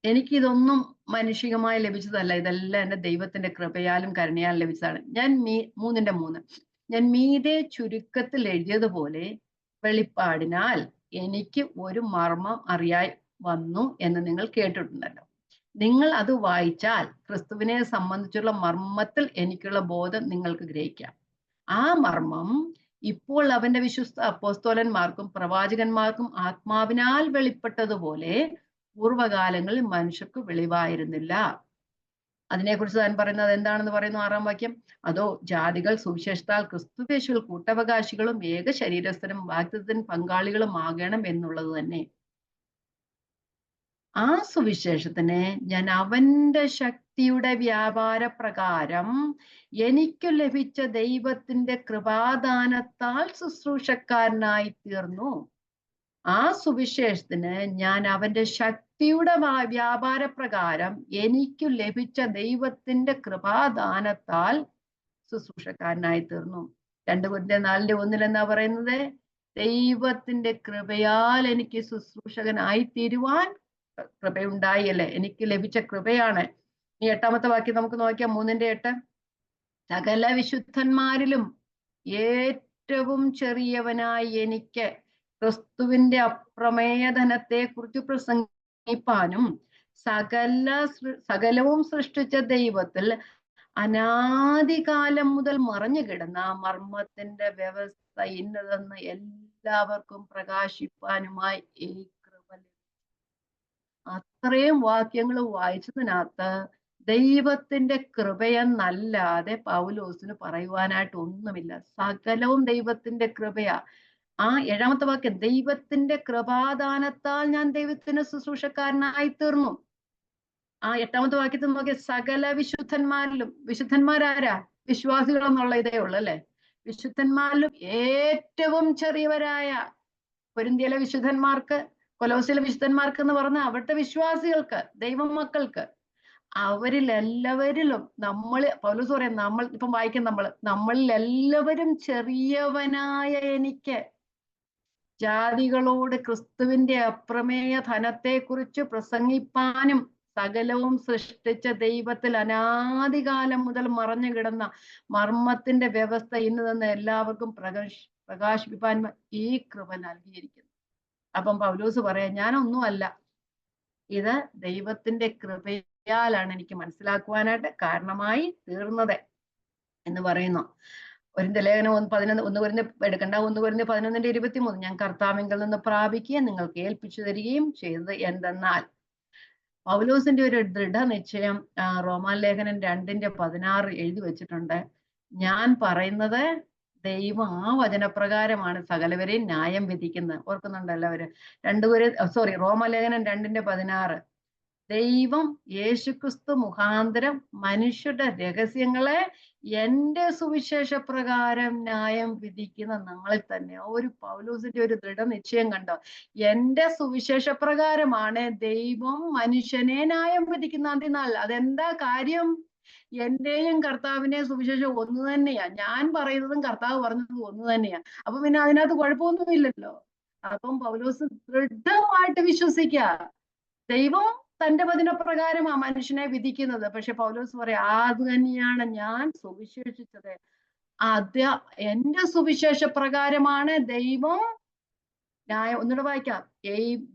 എനിക്കിതൊന്നും മാനുഷികമായി ലഭിച്ചതല്ല, ഇതെല്ലാം എന്റെ ദൈവത്തിന്റെ കൃപയാലും കരുണയാലും ലഭിച്ചതാണ്. ഞാൻ 3:3 ഞാൻ മീതെ ചുരുക്കത്തിൽ എഴുതിയതുപോലെ വെളിപ്പാടിനാൽ എനിക്ക് ഒരു മർമ്മം അറിയാൻ വന്നു എന്ന് നിങ്ങൾ കേട്ടിട്ടുണ്ടല്ലോ. നിങ്ങൾ അത് വായിച്ചാൽ ക്രിസ്തുവിനെ സംബന്ധിച്ചുള്ള മർമ്മത്തിൽ എനിക്കുള്ള ബോധം നിങ്ങൾക്ക് ഗ്രഹിക്കാം. ആ മർമ്മം ഇപ്പോൾ അവന്റെ വിശ്വസ്ത അപ്പോസ്തലന്മാർക്കും പ്രവാചകന്മാർക്കും ആത്മാവിനാൽ വെളിപ്പെട്ടതുപോലെ പൂർവ്വകാലങ്ങളിൽ മനുഷ്യർക്ക് വെളിവായിരുന്നില്ല. അതിനെക്കുറിച്ച് താൻ പറയുന്നത് എന്താണെന്ന് പറയുന്നു 6-ാം വാക്യം. അതോ ജാതികൾ സുവിശേഷത്താൽ ക്രിസ്തുയേശുവിൽ കൂട്ടവകാശികളും ഏക ശരീരസ്ഥരും വാഗ്ദത്തത്തിന് പങ്കാളികളും ആകണം എന്നുള്ളത് തന്നെ. ആ സുവിശേഷത്തിന് ഞാൻ അവന്റെ ശക്തിയുടെ വ്യാപാര പ്രകാരം എനിക്ക് ലഭിച്ച ദൈവത്തിന്റെ കൃപാദാനത്താൽ ശുശ്രൂഷക്കാരനായി തീർന്നു. ആ സുവിശേഷത്തിന് ഞാൻ അവന്റെ ശക്തിയുടെ വ്യാപാര പ്രകാരം എനിക്ക് ലഭിച്ച ദൈവത്തിന്റെ കൃപാദാനത്താൽ ശുശ്രൂഷക്കാരനായി തീർന്നു. 2 കൊരിന്ത്യർ 4:1 എന്നാ പറയുന്നത്, ദൈവത്തിന്റെ കൃപയാൽ എനിക്ക് ശുശ്രൂഷകനായി തീരുവാൻ കൃപയുണ്ടായി അല്ലേ, എനിക്ക് ലഭിച്ച കൃപയാണ്. ഈ 8-ാമത്തെ വാക്യം നമുക്ക് നോക്കിയാം, 3:8. സകല വിശുദ്ധന്മാരിലും ഏറ്റവും ചെറിയവനായി എനിക്ക് ക്രിസ്തുവിന്റെ അപ്രമേയധനത്തെ കുറിച്ച് പ്രസംഗിപ്പാനും സകലവും സൃഷ്ടിച്ച ദൈവത്തിൽ അനാദികാലം മുതൽ മറഞ്ഞു കിടന്ന മർമ്മത്തിന്റെ വ്യവസ്ഥ ഇന്നതെന്ന് എല്ലാവർക്കും പ്രകാശിപ്പാനുമായി ഈ കൃപ. അത്രയും വാക്യങ്ങൾ വായിച്ചതിനകത്ത് ദൈവത്തിന്റെ കൃപയെന്നല്ലാതെ പൗലോസിന് പറയുവാനായിട്ട് ഒന്നുമില്ല. സകലവും ദൈവത്തിന്റെ കൃപയാ. ആ 7-ാമത്തെ വാക്യം, ദൈവത്തിന്റെ കൃപാദാനത്താൽ ഞാൻ ദൈവത്തിന് ശുശ്രൂഷക്കാരനായി തീർന്നു. ആ 8-ാമത്തെ വാക്യത്തിൽ നോക്കിയ സകല വിശുദ്ധന്മാരിലും, വിശുദ്ധന്മാരാരാ? വിശ്വാസികൾ എന്നുള്ള ഇതേ ഉള്ളു അല്ലെ. വിശുദ്ധന്മാരിലും ഏറ്റവും ചെറിയവരായ, കൊരിന്ത്യയിലെ വിശുദ്ധന്മാർക്ക്, കൊലോസിയിലെ വിശുദ്ധന്മാർക്ക് എന്ന് പറഞ്ഞ അവിടുത്തെ വിശ്വാസികൾക്ക്, ദൈവമക്കൾക്ക്, അവരിൽ എല്ലാവരിലും പൗലോസ് പറയാം, നമ്മൾ ഇപ്പം വായിക്കും, നമ്മളിൽ എല്ലാവരും ചെറിയവനായ എനിക്ക് ജാതികളോട് ക്രിസ്തുവിന്റെ അപ്രമേയ ധനത്തെക്കുറിച്ച് പ്രസംഗിപ്പാനും സകലവും സൃഷ്ടിച്ച ദൈവത്തിൽ അനാദികാലം മുതൽ മറഞ്ഞു കിടന്ന മർമ്മത്തിന്റെ വ്യവസ്ഥ ഇന്നതെന്ന് എല്ലാവർക്കും പ്രകാശിപ്പിപ്പാൻ ഈ കൃപ നൽകിയിരിക്കുന്നു. അപ്പം പൗലോസ് പറയാം, ഞാനൊന്നുമല്ല, ഇത് ദൈവത്തിന്റെ കൃപയാലാണ് എനിക്ക് മനസ്സിലാക്കുവാനായിട്ട് കാരണമായി തീർന്നത് എന്ന് പറയുന്നു. ലേഖനം 1 കൊരിന്ത്യർ എടുക്കണ്ട, 1 കൊരിന്ത്യർ 11:23. ഞാൻ കർത്താവിങ്കിൽ നിന്ന് പ്രാപിക്കുകയും നിങ്ങൾക്ക് ഏൽപ്പിച്ചു തരികയും ചെയ്തത് എന്തെന്നാൽ. പൗലോസിന്റെ ഒരു ദൃഢനിശ്ചയം റോമാലേഖനം 2:16 എഴുതി വെച്ചിട്ടുണ്ട്. ഞാൻ പറയുന്നത് ദൈവം ആ വചനപ്രകാരമാണ് സകലവരെയും ന്യായം വിധിക്കുന്നത്. ഓർക്കുന്നുണ്ട് എല്ലാവരും? റോമാലേഖനം 2:16. ദൈവം യേശുക്രിസ്തു മുഖാന്തരം മനുഷ്യരുടെ രഹസ്യങ്ങളെ എന്റെ സുവിശേഷ പ്രകാരം ന്യായം വിധിക്കുന്ന നാളിൽ തന്നെ. ഒരു പൗലോസിന്റെ ഒരു ദൃഢനിശ്ചയം കണ്ടോ? എന്റെ സുവിശേഷ പ്രകാരമാണ് ദൈവം മനുഷ്യനെ ന്യായം വിധിക്കുന്ന അന്ത്യനാൾ. അതെന്താ കാര്യം? എന്റെയും കർത്താവിന്റെയും സുവിശേഷം ഒന്ന് തന്നെയാ. ഞാൻ പറയുന്നതും കർത്താവ് പറഞ്ഞതും ഒന്ന് തന്നെയാ. അപ്പൊ പിന്നെ അതിനകത്ത് കുഴപ്പമൊന്നുമില്ലല്ലോ. അപ്പം പൗലോസ് ദൃഢമായിട്ട് വിശ്വസിക്കുക, ദൈവം തന്റെ വചനപ്രകാരം ആ മനുഷ്യനെ വിധിക്കുന്നത്. പക്ഷെ പൗലോസ് പറയാ, അത് തന്നെയാണ് ഞാൻ സുവിശേഷിച്ചത്. എന്റെ സുവിശേഷ പ്രകാരമാണ് ദൈവം ന്യായം. ഒന്നുകൂടെ വായിക്കാം.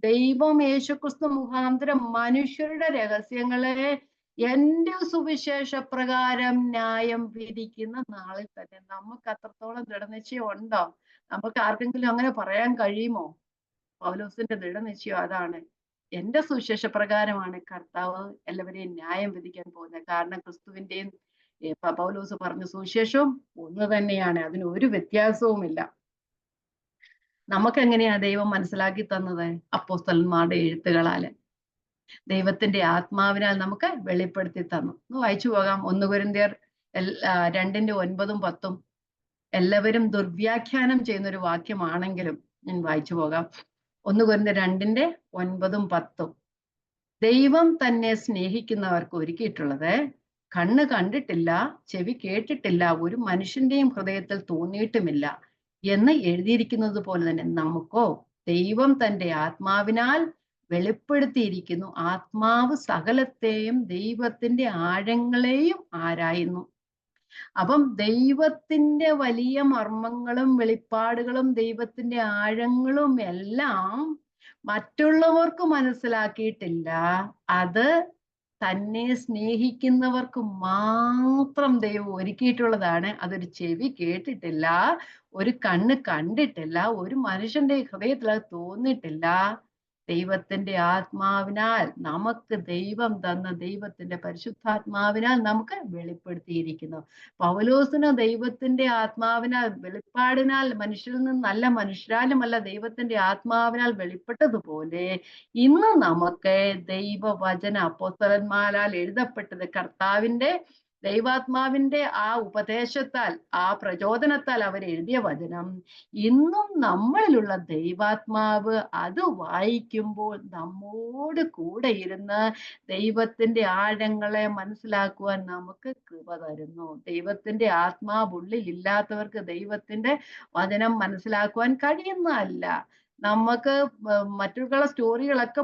ദൈവം യേശുക്രിസ്തു മുഖാന്തരം മനുഷ്യരുടെ രഹസ്യങ്ങളെ എന്റെ സുവിശേഷ പ്രകാരം ന്യായം വിധിക്കുന്ന നാളിൽ തന്നെ. നമുക്ക് അത്രത്തോളം ദൃഢനിശ്ചയം ഉണ്ടോ? നമുക്ക് ആർക്കെങ്കിലും അങ്ങനെ പറയാൻ കഴിയുമോ? പൗലോസിന്റെ ദൃഢനിശ്ചയം അതാണ്. എന്റെ സുവിശേഷ പ്രകാരമാണ് കർത്താവ് എല്ലാവരെയും ന്യായം വിധിക്കാൻ പോകുന്നത്. കാരണം ക്രിസ്തുവിന്റെയും പൗലോസ് പറഞ്ഞ സുവിശേഷവും ഒന്ന് തന്നെയാണ്, അതിന് ഒരു വ്യത്യാസവുമില്ല. നമുക്കെങ്ങനെയാ ദൈവം മനസ്സിലാക്കി തന്നത്? അപ്പോസ്തലന്മാരുടെ എഴുത്തുകളാല്, ദൈവത്തിന്റെ ആത്മാവിനാൽ നമുക്ക് വെളിപ്പെടുത്തി തന്നു. ഒന്ന് വായിച്ചു പോകാം. 1 കൊരിന്ത്യർ 2:9-10. എല്ലാവരും ദുർവ്യാഖ്യാനം ചെയ്യുന്ന ഒരു വാക്യമാണെങ്കിലും ഞാൻ വായിച്ചു പോകാം. 1 കൊരിന്ത്യർ 2:9-10. ദൈവം തന്നെ സ്നേഹിക്കുന്നവർക്ക് ഒരുക്കിയിട്ടുള്ളത് കണ്ണ് കണ്ടിട്ടില്ല, ചെവി കേട്ടിട്ടില്ല, ഒരു മനുഷ്യന്റെയും ഹൃദയത്തിൽ തോന്നിയിട്ടുമില്ല എന്ന് എഴുതിയിരിക്കുന്നത് പോലെ തന്നെ നമുക്കോ ദൈവം തന്റെ ആത്മാവിനാൽ വെളിപ്പെടുത്തിയിരിക്കുന്നു. ആത്മാവ് സകലത്തെയും ദൈവത്തിന്റെ ആഴങ്ങളെയും ആരായുന്നു. അപ്പം ദൈവത്തിന്റെ വലിയ മർമ്മങ്ങളും വെളിപ്പാടുകളും ദൈവത്തിന്റെ ആഴങ്ങളും എല്ലാം മറ്റുള്ളവർക്ക് മനസ്സിലാക്കിയിട്ടില്ല. അത് തന്നെ സ്നേഹിക്കുന്നവർക്ക് മാത്രം ദൈവം ഒരുക്കിയിട്ടുള്ളതാണ്. അതൊരു ചെവി കേട്ടിട്ടില്ല, ഒരു കണ്ണ് കണ്ടിട്ടില്ല, ഒരു മനുഷ്യന്റെ ഹൃദയത്തിൽ അത് തോന്നിയിട്ടില്ല. ദൈവത്തിന്റെ ആത്മാവിനാൽ നമുക്ക് ദൈവം തന്ന ദൈവത്തിന്റെ പരിശുദ്ധാത്മാവിനാൽ നമുക്ക് വെളിപ്പെടുത്തിയിരിക്കുന്നു. പൗലോസിന് ദൈവത്തിന്റെ ആത്മാവിനാൽ വെളിപ്പാടിനാൽ മനുഷ്യരിൽ നിന്നല്ല, മനുഷ്യരാലുമല്ല, ദൈവത്തിന്റെ ആത്മാവിനാൽ വെളിപ്പെട്ടതുപോലെ ഇന്ന് നമുക്ക് ദൈവവചന അപ്പോസ്തലന്മാരാൽ എഴുതപ്പെട്ടത്, കർത്താവിന്റെ ദൈവാത്മാവിന്റെ ആ ഉപദേശത്താൽ, ആ പ്രചോദനത്താൽ അവർ എഴുതിയ വചനം ഇന്നും നമ്മളിലുള്ള ദൈവാത്മാവ് അത് വായിക്കുമ്പോൾ നമ്മോട് കൂടെ ഇരുന്ന് ദൈവത്തിന്റെ ആഴങ്ങളെ മനസ്സിലാക്കുവാൻ നമുക്ക് കൃപ തരുന്നു. ദൈവത്തിന്റെ ആത്മാവ് ഉള്ളിൽ ഇല്ലാത്തവർക്ക് ദൈവത്തിന്റെ വചനം മനസ്സിലാക്കുവാൻ കഴിയുന്നതല്ല. നമുക്ക് മറ്റുള്ള സ്റ്റോറികളൊക്കെ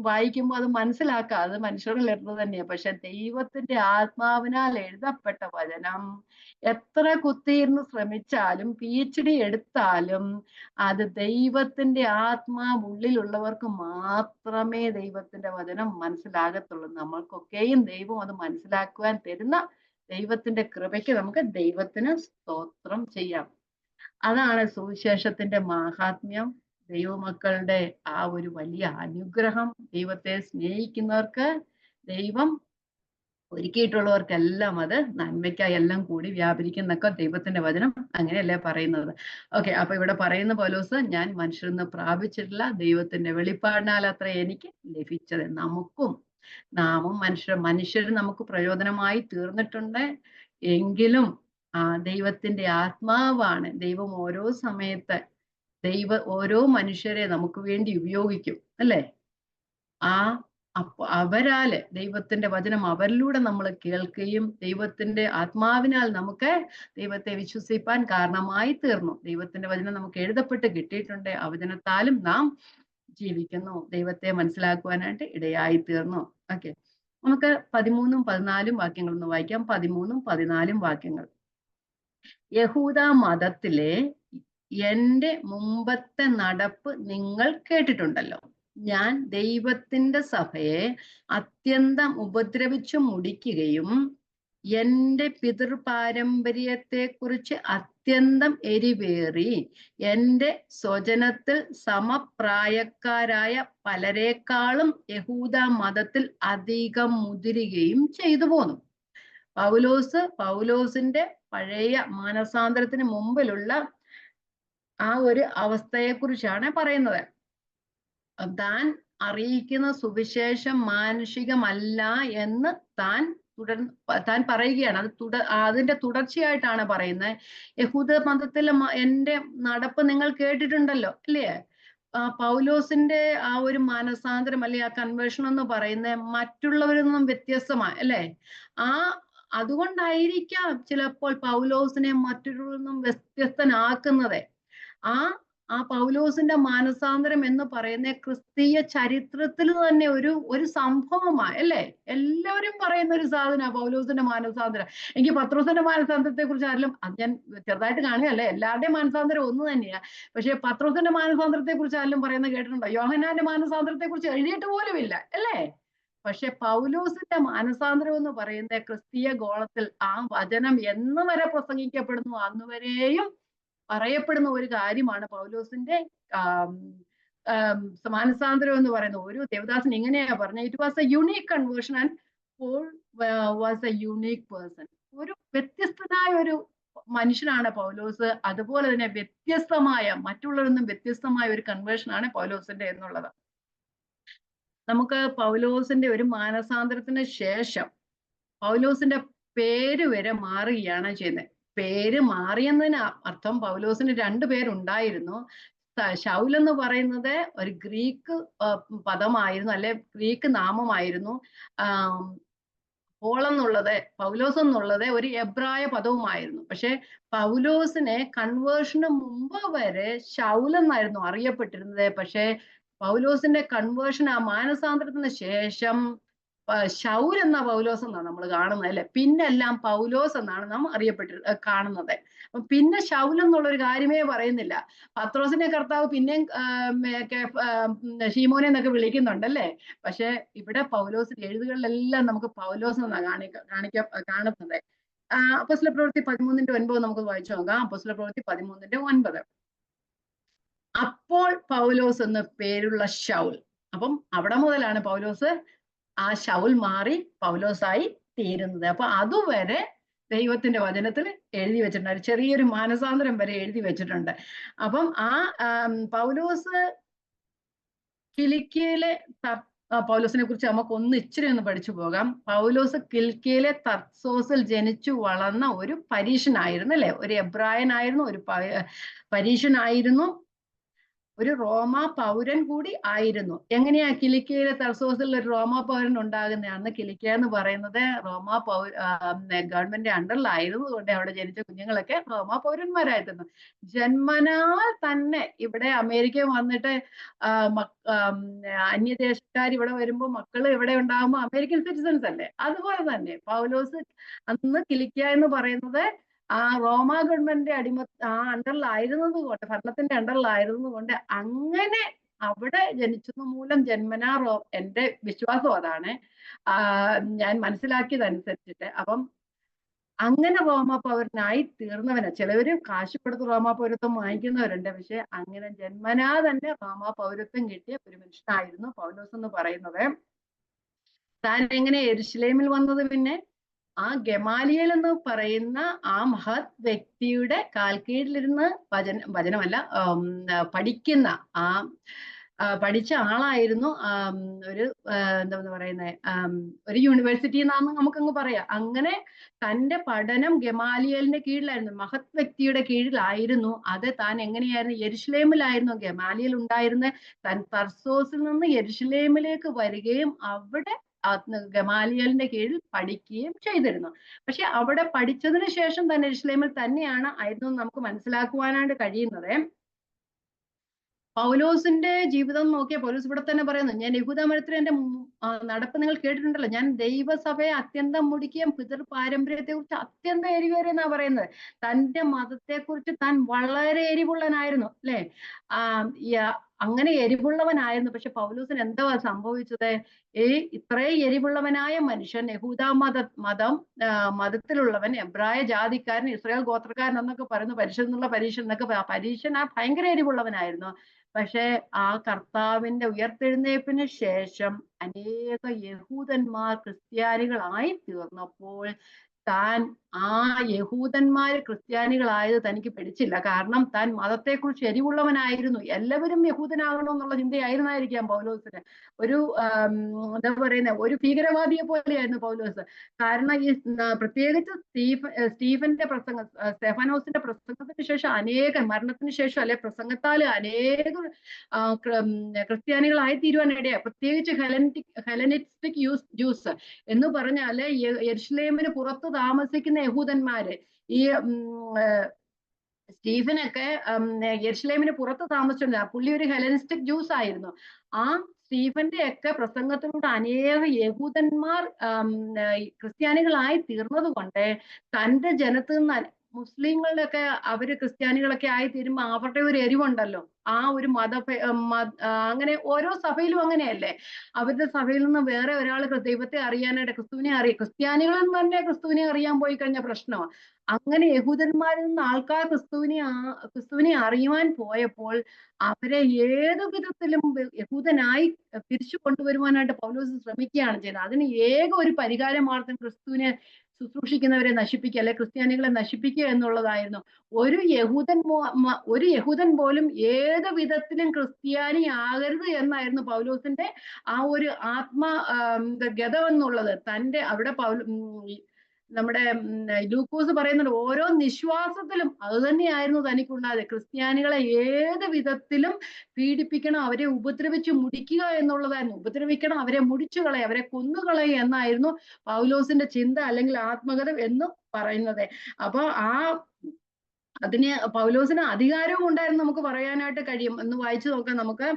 വായിക്കുമ്പോൾ അത് മനസ്സിലാക്കാം, അത് മനുഷ്യരുടെ ലെറ്റർ തന്നെയാണ്. പക്ഷെ ദൈവത്തിന്റെ ആത്മാവിനാൽ എഴുതപ്പെട്ട വചനം എത്ര കുത്തിയിരുന്ന് ശ്രമിച്ചാലും PhD എടുത്താലും അത് ദൈവത്തിന്റെ ആത്മാവ് ഉള്ളിലുള്ളവർക്ക് മാത്രമേ ദൈവത്തിന്റെ വചനം മനസ്സിലാകത്തുള്ളൂ. നമ്മൾക്കൊക്കെയും ദൈവം അത് മനസ്സിലാക്കുവാൻ തരുന്ന ദൈവത്തിന്റെ കൃപയ്ക്ക് നമുക്ക് ദൈവത്തിന് സ്തോത്രം ചെയ്യാം. അതാണ് സുവിശേഷത്തിന്റെ മാഹാത്മ്യം, ദൈവമക്കളുടെ ആ ഒരു വലിയ അനുഗ്രഹം. ദൈവത്തെ സ്നേഹിക്കുന്നവർക്ക് ദൈവം ഒരുക്കിയിട്ടുള്ളവർക്കെല്ലാം അത് നന്മയ്ക്കായി എല്ലാം കൂടി വ്യാപരിക്കുന്നൊക്കെ ദൈവത്തിന്റെ വചനം അങ്ങനെയല്ലേ പറയുന്നത്. ഓക്കെ, അപ്പൊ ഇവിടെ പറയുന്ന പൗലോസ്, ഞാൻ മനുഷ്യരിൽ നിന്ന് പ്രാപിച്ചിട്ടില്ല, ദൈവത്തിന്റെ വെളിപ്പാടിനാൽ അത്ര എനിക്ക് ലഭിച്ചത്. നമുക്കും നാമും മനുഷ്യർ നമുക്ക് പ്രയോജനമായി തീർന്നിട്ടുണ്ട്. എങ്കിലും ദൈവത്തിന്റെ ആത്മാവാണ്. ദൈവം ഓരോ സമയത്ത് ഓരോ മനുഷ്യരെ നമുക്ക് വേണ്ടി ഉപയോഗിക്കും, അല്ലേ? അവരാല് ദൈവത്തിന്റെ വചനം അവരിലൂടെ നമ്മൾ കേൾക്കുകയും ദൈവത്തിന്റെ ആത്മാവിനാൽ നമുക്ക് ദൈവത്തെ വിശ്വസിപ്പാൻ കാരണമായി തീർന്നു. ദൈവത്തിന്റെ വചനം നമുക്ക് എഴുതപ്പെട്ട് കിട്ടിയിട്ടുണ്ട്. ആ വചനത്താലും നാം ജീവിക്കുന്നു, ദൈവത്തെ മനസ്സിലാക്കുവാനായിട്ട് ഇടയായി തീർന്നു. ഓക്കെ, നമുക്ക് 13ഉം 14ഉം വാക്യങ്ങൾ ഒന്ന് വായിക്കാം. 13ഉം 14ഉം വാക്യങ്ങൾ. യഹൂദ മതത്തിലെ എന്റെ മുമ്പത്തെ നടപ്പ് നിങ്ങൾ കേട്ടിട്ടുണ്ടല്ലോ. ഞാൻ ദൈവത്തിന്റെ സഭയെ അത്യന്തം ഉപദ്രവിച്ചു മുടിക്കുകയും എന്റെ പിതൃപാരമ്പര്യത്തെക്കുറിച്ച് അത്യന്തം എരിവേറി എന്റെ സ്വജനത്തിൽ സമപ്രായക്കാരായ പലരെക്കാളും യഹൂദ മതത്തിൽ അധികം മുതിരുകയും ചെയ്തു പോന്നു. പൗലോസിന്റെ പഴയ മാനസാന്തരത്തിന് മുമ്പിലുള്ള ആ ഒരു അവസ്ഥയെക്കുറിച്ചാണ് പറയുന്നത്. താൻ അറിയിക്കുന്ന സുവിശേഷം മാനുഷികമല്ല എന്ന് താൻ പറയുകയാണ്. അതിന്റെ തുടർച്ചയായിട്ടാണ് പറയുന്നത്. യഹൂദ മതത്തിൽ എന്റെ നടപ്പ് നിങ്ങൾ കേട്ടിട്ടുണ്ടല്ലോ, അല്ലേ? പൗലോസിന്റെ ആ ഒരു മാനസാന്തരം അല്ലെ ആ കൺവേർഷൻ എന്ന് പറയുന്നത് മറ്റുള്ളവരിൽ നിന്നും വ്യത്യസ്തമാണ്, അല്ലേ? അതുകൊണ്ടായിരിക്കാം ചിലപ്പോൾ പൗലോസിനെ മറ്റൊരു നിന്നും വ്യത്യസ്തനാക്കുന്നത്. ആ പൗലോസിന്റെ മാനസാന്തരം എന്ന് പറയുന്ന ക്രിസ്തീയ ചരിത്രത്തിൽ തന്നെ ഒരു സംഭവമാണ്, അല്ലേ? എല്ലാവരും പറയുന്ന ഒരു സാധന പൗലോസിന്റെ മാനസാന്തരം. എനിക്ക് പത്രോസിന്റെ മാനസാന്തരത്തെ കുറിച്ച് ആരെങ്കിലും, അത് ഞാൻ ചെറുതായിട്ട് കാണുകയല്ലേ, എല്ലാവരുടെയും മാനസാന്തരം ഒന്ന് തന്നെയാ. പക്ഷെ പത്രോസിന്റെ മാനസാന്തരത്തെ കുറിച്ച് ആരെങ്കിലും പറയുന്നത് കേട്ടിട്ടുണ്ടോ? യോഹന്നാന്റെ മാനസാന്തരത്തെ കുറിച്ച് എഴുതിയിട്ട് പോലുമില്ല, അല്ലേ? പക്ഷെ പൗലോസിന്റെ മാനസാന്തരം എന്ന് പറയുന്ന ക്രിസ്തീയ ഗോളത്തിൽ ആ വചനം എന്ന് വരെ പ്രസംഗിക്കപ്പെടുന്നു അന്ന് വരെയും പറയപ്പെടുന്ന ഒരു കാര്യമാണ് പൗലോസിന്റെ മാനസാന്തരം എന്ന് പറയുന്നത്. ഒരു ദേവദാസൻ ഇങ്ങനെയാ പറഞ്ഞത്, it was a unique conversion and Paul was a unique person. ഒരു വ്യത്യസ്തനായ ഒരു മനുഷ്യനാണ് പൗലോസ്. അതുപോലെ തന്നെ മറ്റുള്ളവരിൽ നിന്നും വ്യത്യസ്തമായ ഒരു കൺവേർഷനാണ് പൗലോസിന്റെ എന്നുള്ളത്. നമുക്ക് പൗലോസിന്റെ ഒരു മാനസാന്തരത്തിന് ശേഷം പൗലോസിന്റെ പേര് വരെ മാറുകയാണ് ചെയ്യുന്നത്. പേര് മാറിയെന്നതിന് അർത്ഥം പൗലോസിന് 2 പേരുണ്ടായിരുന്നു. ശൗൽ എന്ന് പറയുന്നത് ഒരു ഗ്രീക്ക് പദമായിരുന്നു, അല്ലെ ഗ്രീക്ക് നാമമായിരുന്നു. പൗലോസ് എന്നുള്ളത് ഒരു എബ്രായ പദവുമായിരുന്നു. പക്ഷെ പൗലോസിനെ കൺവേർഷന് മുമ്പ് വരെ ശൗൽ എന്നായിരുന്നു അറിയപ്പെട്ടിരുന്നത്. പക്ഷെ പൗലോസിന്റെ കൺവേർഷൻ, ആ മാനസാന്തരത്തിന് ശേഷം ശൗൽ എന്ന പൗലോസ് എന്നാണ് നമ്മൾ കാണുന്നത് അല്ലെ. പിന്നെല്ലാം പൗലോസ് എന്നാണ് നാം കാണുന്നത്. പിന്നെ ശൗൽ എന്നുള്ളൊരു കാര്യമേ പറയുന്നില്ല. പത്രോസിനെ കർത്താവ് പിന്നെയും ശീമോനെ എന്നൊക്കെ വിളിക്കുന്നുണ്ടല്ലേ. പക്ഷെ ഇവിടെ പൗലോസ് എഴുതുകളിലെല്ലാം നമുക്ക് പൗലോസ് എന്നാണ് കാണുന്നത്. അപ്പോസ്തല പ്രവൃത്തി 13:9 നമുക്ക് വായിച്ചു നോക്കാം. അപ്പോസ്തല പ്രവൃത്തി 13:9. അപ്പോൾ പൗലോസ് എന്ന് പേരുള്ള ശൗൽ. അപ്പം അവിടെ മുതലാണ് പൗലോസ്, ആ ശൗൽ മാറി പൗലോസായി തീരുന്നത്. അപ്പൊ അതുവരെ ദൈവത്തിന്റെ വചനത്തിൽ എഴുതി വെച്ചിട്ടുണ്ട്. ഒരു ചെറിയൊരു മാനസാന്തരം വരെ എഴുതി വെച്ചിട്ടുണ്ട്. അപ്പം പൗലോസ് കിലിക്കിയയിലെ പൗലോസിനെ കുറിച്ച് നമുക്ക് ഇച്ചിരി ഒന്ന് പഠിച്ചു പോകാം. പൗലോസ് കിലിക്കിയയിലെ തർസോസിൽ ജനിച്ചു വളർന്ന ഒരു പരീശനായിരുന്നു അല്ലെ. ഒരു എബ്രായനായിരുന്നു, ഒരു പരീശനായിരുന്നു, ഒരു റോമാ പൗരൻ കൂടി ആയിരുന്നു. എങ്ങനെയാ കിലിക്കിയയിലെ തർസോസിൽ ഒരു റോമാ പൗരൻ ഉണ്ടാകുന്നതാണ്? കിലിക്കിയ എന്ന് പറയുന്നത് റോമാ ഗവൺമെന്റ് അണ്ടറിലായിരുന്നു കൊണ്ട് അവിടെ ജനിച്ച കുഞ്ഞുങ്ങളൊക്കെ റോമാ പൗരന്മാരായിരുന്നു. ജന്മനാൽ തന്നെ ഇവിടെ അമേരിക്ക വന്നിട്ട് അന്യദേശക്കാർ ഇവിടെ വരുമ്പോൾ മക്കൾ ഇവിടെ ഉണ്ടാകുമ്പോൾ അമേരിക്കൻ സിറ്റിസൺസ് അല്ലേ. അതുപോലെ തന്നെ പൗലോസ് അന്ന് കിലിക്കിയ എന്ന് പറയുന്നത് ആ റോമാ ഗവൺമെന്റിന്റെ അണ്ടറിലായിരുന്നത് കൊണ്ട്, ഭരണത്തിന്റെ അണ്ടറിലായിരുന്നത് കൊണ്ട് അങ്ങനെ അവിടെ ജനിച്ചത് മൂലം ജന്മനാ എന്റെ വിശ്വാസം അതാണ്, ഞാൻ മനസ്സിലാക്കിയതനുസരിച്ചിട്ട്. അപ്പം അങ്ങനെ റോമാ പൗരനായി തീർന്നവനാ. ചിലവര് കാശ് കൊടുത്ത് റോമാ പൗരത്വം വാങ്ങിക്കുന്നവരുണ്ട്. പക്ഷെ അങ്ങനെ ജന്മനാ തന്നെ റോമാ പൗരത്വം കിട്ടിയ ഒരു മനുഷ്യനായിരുന്നു പൗലോസ് എന്ന് പറയുന്നത്. താൻ എങ്ങനെ യെരുശലേമിൽ വന്നത്? പിന്നെ ആ ഗമാലിയേൽ എന്ന് പറയുന്ന ആ മഹത് വ്യക്തിയുടെ കാൽക്കീഴിലിരുന്ന് വചനമല്ല പഠിക്കുന്ന പഠിച്ച ആളായിരുന്നു. ഒരു എന്താ പറയുന്നത്, ഒരു യൂണിവേഴ്സിറ്റി എന്നാന്ന് നമുക്കങ്ങ് പറയാം. അങ്ങനെ തന്റെ പഠനം ഗമാലിയേലിന്റെ കീഴിലായിരുന്നു, മഹത് വ്യക്തിയുടെ കീഴിലായിരുന്നു. അത് താൻ എങ്ങനെയായിരുന്നു? യെരുശലേമിലായിരുന്നു ഗമാലിയേൽ ഉണ്ടായിരുന്നത്. താൻ തർസോസിൽ നിന്ന് യെരുശലേമിലേക്ക് വരികയും അവിടെ ഗമാലിയേലിന്റെ കീഴിൽ പഠിക്കുകയും ചെയ്തിരുന്നു. പക്ഷെ അവിടെ പഠിച്ചതിന് ശേഷം തന്നെ യെരുശലേമിൽ തന്നെയാണ് ആയിരുന്നു നമുക്ക് മനസ്സിലാക്കുവാനായിട്ട് കഴിയുന്നത്. പൗലോസിന്റെ ജീവിതം നോക്കിയ പൗലോസ് ഇവിടെ തന്നെ പറയുന്നു, ഞാൻ യഹൂദ മതത്തിൽ എന്റെ നടപ്പ് നിങ്ങൾ കേട്ടിട്ടുണ്ടല്ലോ, ഞാൻ ദൈവസഭയെ അത്യന്തം മുടിക്കുകയും പിതൃ പാരമ്പര്യത്തെ കുറിച്ച് അത്യന്തം എരിവേറിയെന്നാ പറയുന്നത്. തന്റെ മതത്തെ കുറിച്ച് താൻ വളരെ എരിവുള്ളവനായിരുന്നു അല്ലെ. അങ്ങനെ എരിവുള്ളവനായിരുന്നു. പക്ഷെ പൗലോസിന് എന്താ സംഭവിച്ചത്? ഇത്രയും എരിവുള്ളവനായ മനുഷ്യൻ, യഹൂദ മതത്തിലുള്ളവൻ, എബ്രായ ജാതിക്കാരൻ, ഇസ്രായേൽ ഗോത്രക്കാരൻ എന്നൊക്കെ പറയുന്നു, പരീശൻ എന്നൊക്കെ പരീശൻ ഭയങ്കര എരിവുള്ളവനായിരുന്നു. പക്ഷെ ആ കർത്താവിന്റെ ഉയർത്തെഴുന്നേൽപ്പിന് ശേഷം അനേക യഹൂദന്മാർ ക്രിസ്ത്യാനികളായി തീർന്നപ്പോൾ താൻ ആ യഹൂദന്മാര് ക്രിസ്ത്യാനികളായത് തനിക്ക് പിടിച്ചില്ല. കാരണം താൻ മതത്തെക്കുറിച്ച് എരിവുള്ളവനായിരുന്നു. എല്ലാവരും യഹൂദനാകണമെന്നുള്ള ചിന്തയായിരുന്നായിരിക്കാം പൗലോസിന്. ഒരു എന്താ പറയുന്ന, ഒരു ഭീകരവാദിയെ പോലെയായിരുന്നു പൗലോസ്. കാരണം ഈ പ്രത്യേകിച്ച് സ്റ്റീഫന്റെ പ്രസംഗം, സ്തെഫാനോസിന്റെ പ്രസംഗത്തിന് ശേഷം മരണത്തിന് ശേഷം അല്ലെ പ്രസംഗത്താൽ അനേകം ക്രിസ്ത്യാനികളായി തീരുവാനിടയായി. പ്രത്യേകിച്ച് ഹെലനിസ്റ്റിക് ജ്യൂസ് എന്ന് പറഞ്ഞാല് യെരുശലേമിന് പുറത്ത് താമസിക്കുന്ന യഹൂദന്മാര്. ഈ സ്റ്റീഫനൊക്കെ യെരുശലേമിന് പുറത്ത് താമസിച്ചിട്ടുണ്ട്. പുള്ളി ഒരു ഹെലനിസ്റ്റിക് ജ്യൂസ് ആയിരുന്നു. ആ സ്റ്റീഫന്റെ ഒക്കെ പ്രസംഗത്തിലൂടെ അനേക യഹൂദന്മാർ ക്രിസ്ത്യാനികളായി തീർന്നത് കൊണ്ട് തന്റെ ജനത്തിൽ നിന്ന് മുസ്ലിങ്ങളുടെ ഒക്കെ അവര് ക്രിസ്ത്യാനികളൊക്കെ ആയി തീരുമ്പോ അവരുടെ ഒരു എരിവുണ്ടല്ലോ, ആ ഒരു അങ്ങനെ ഓരോ സഭയിലും അങ്ങനെയല്ലേ. അവരുടെ സഭയിൽ നിന്ന് വേറെ ഒരാൾ ദൈവത്തെ അറിയാനായിട്ട് ക്രിസ്ത്യാനികളിൽ നിന്ന് തന്നെ ക്രിസ്തുവിനെ അറിയാൻ പോയി കഴിഞ്ഞ പ്രശ്നമാണ്. അങ്ങനെ യഹൂദന്മാരിൽ നിന്ന് ആൾക്കാർ ക്രിസ്തുവിനെ അറിയുവാൻ പോയപ്പോൾ അവരെ ഏതു വിധത്തിലും യഹൂദനായി തിരിച്ചു കൊണ്ടുവരുവാനായിട്ട് പൗലോസ് ശ്രമിക്കുകയാണ് ചെയ്തത്. അതിന് ഏക ഒരു പരിഹാര മാർഗം ക്രിസ്തുവിനെ ശുശ്രൂഷിക്കുന്നവരെ നശിപ്പിക്കുക, അല്ലെ ക്രിസ്ത്യാനികളെ നശിപ്പിക്കുക എന്നുള്ളതായിരുന്നു. ഒരു യഹൂദൻ പോലും ഏത് വിധത്തിലും ക്രിസ്ത്യാനി ആകരുത് എന്നായിരുന്നു പൗലോസിന്റെ ആ ഒരു ഗതം എന്നുള്ളത്. തന്റെ അവിടെ നമ്മുടെ ലൂക്കോസ് പറയുന്നുണ്ട്, ഓരോ നിശ്വാസത്തിലും അത് തന്നെയായിരുന്നു തനിക്കുണ്ടായത്. ക്രിസ്ത്യാനികളെ ഏത് വിധത്തിലും പീഡിപ്പിക്കണം, അവരെ ഉപദ്രവിച്ച് മുടിക്കുക എന്നുള്ളതായിരുന്നു. ഉപദ്രവിക്കണം, അവരെ മുടിച്ചു കളയുക, അവരെ കൊന്നുകളയുക എന്നായിരുന്നു പൗലോസിന്റെ ചിന്ത അല്ലെങ്കിൽ ആത്മകഥ എന്ന് പറയുന്നത്. അപ്പൊ അതിന് പൗലോസിന് അധികാരവും ഉണ്ടായിരുന്നു നമുക്ക് പറയാനായിട്ട് കഴിയും. എന്ന് വായിച്ചു നോക്കാം നമുക്ക്.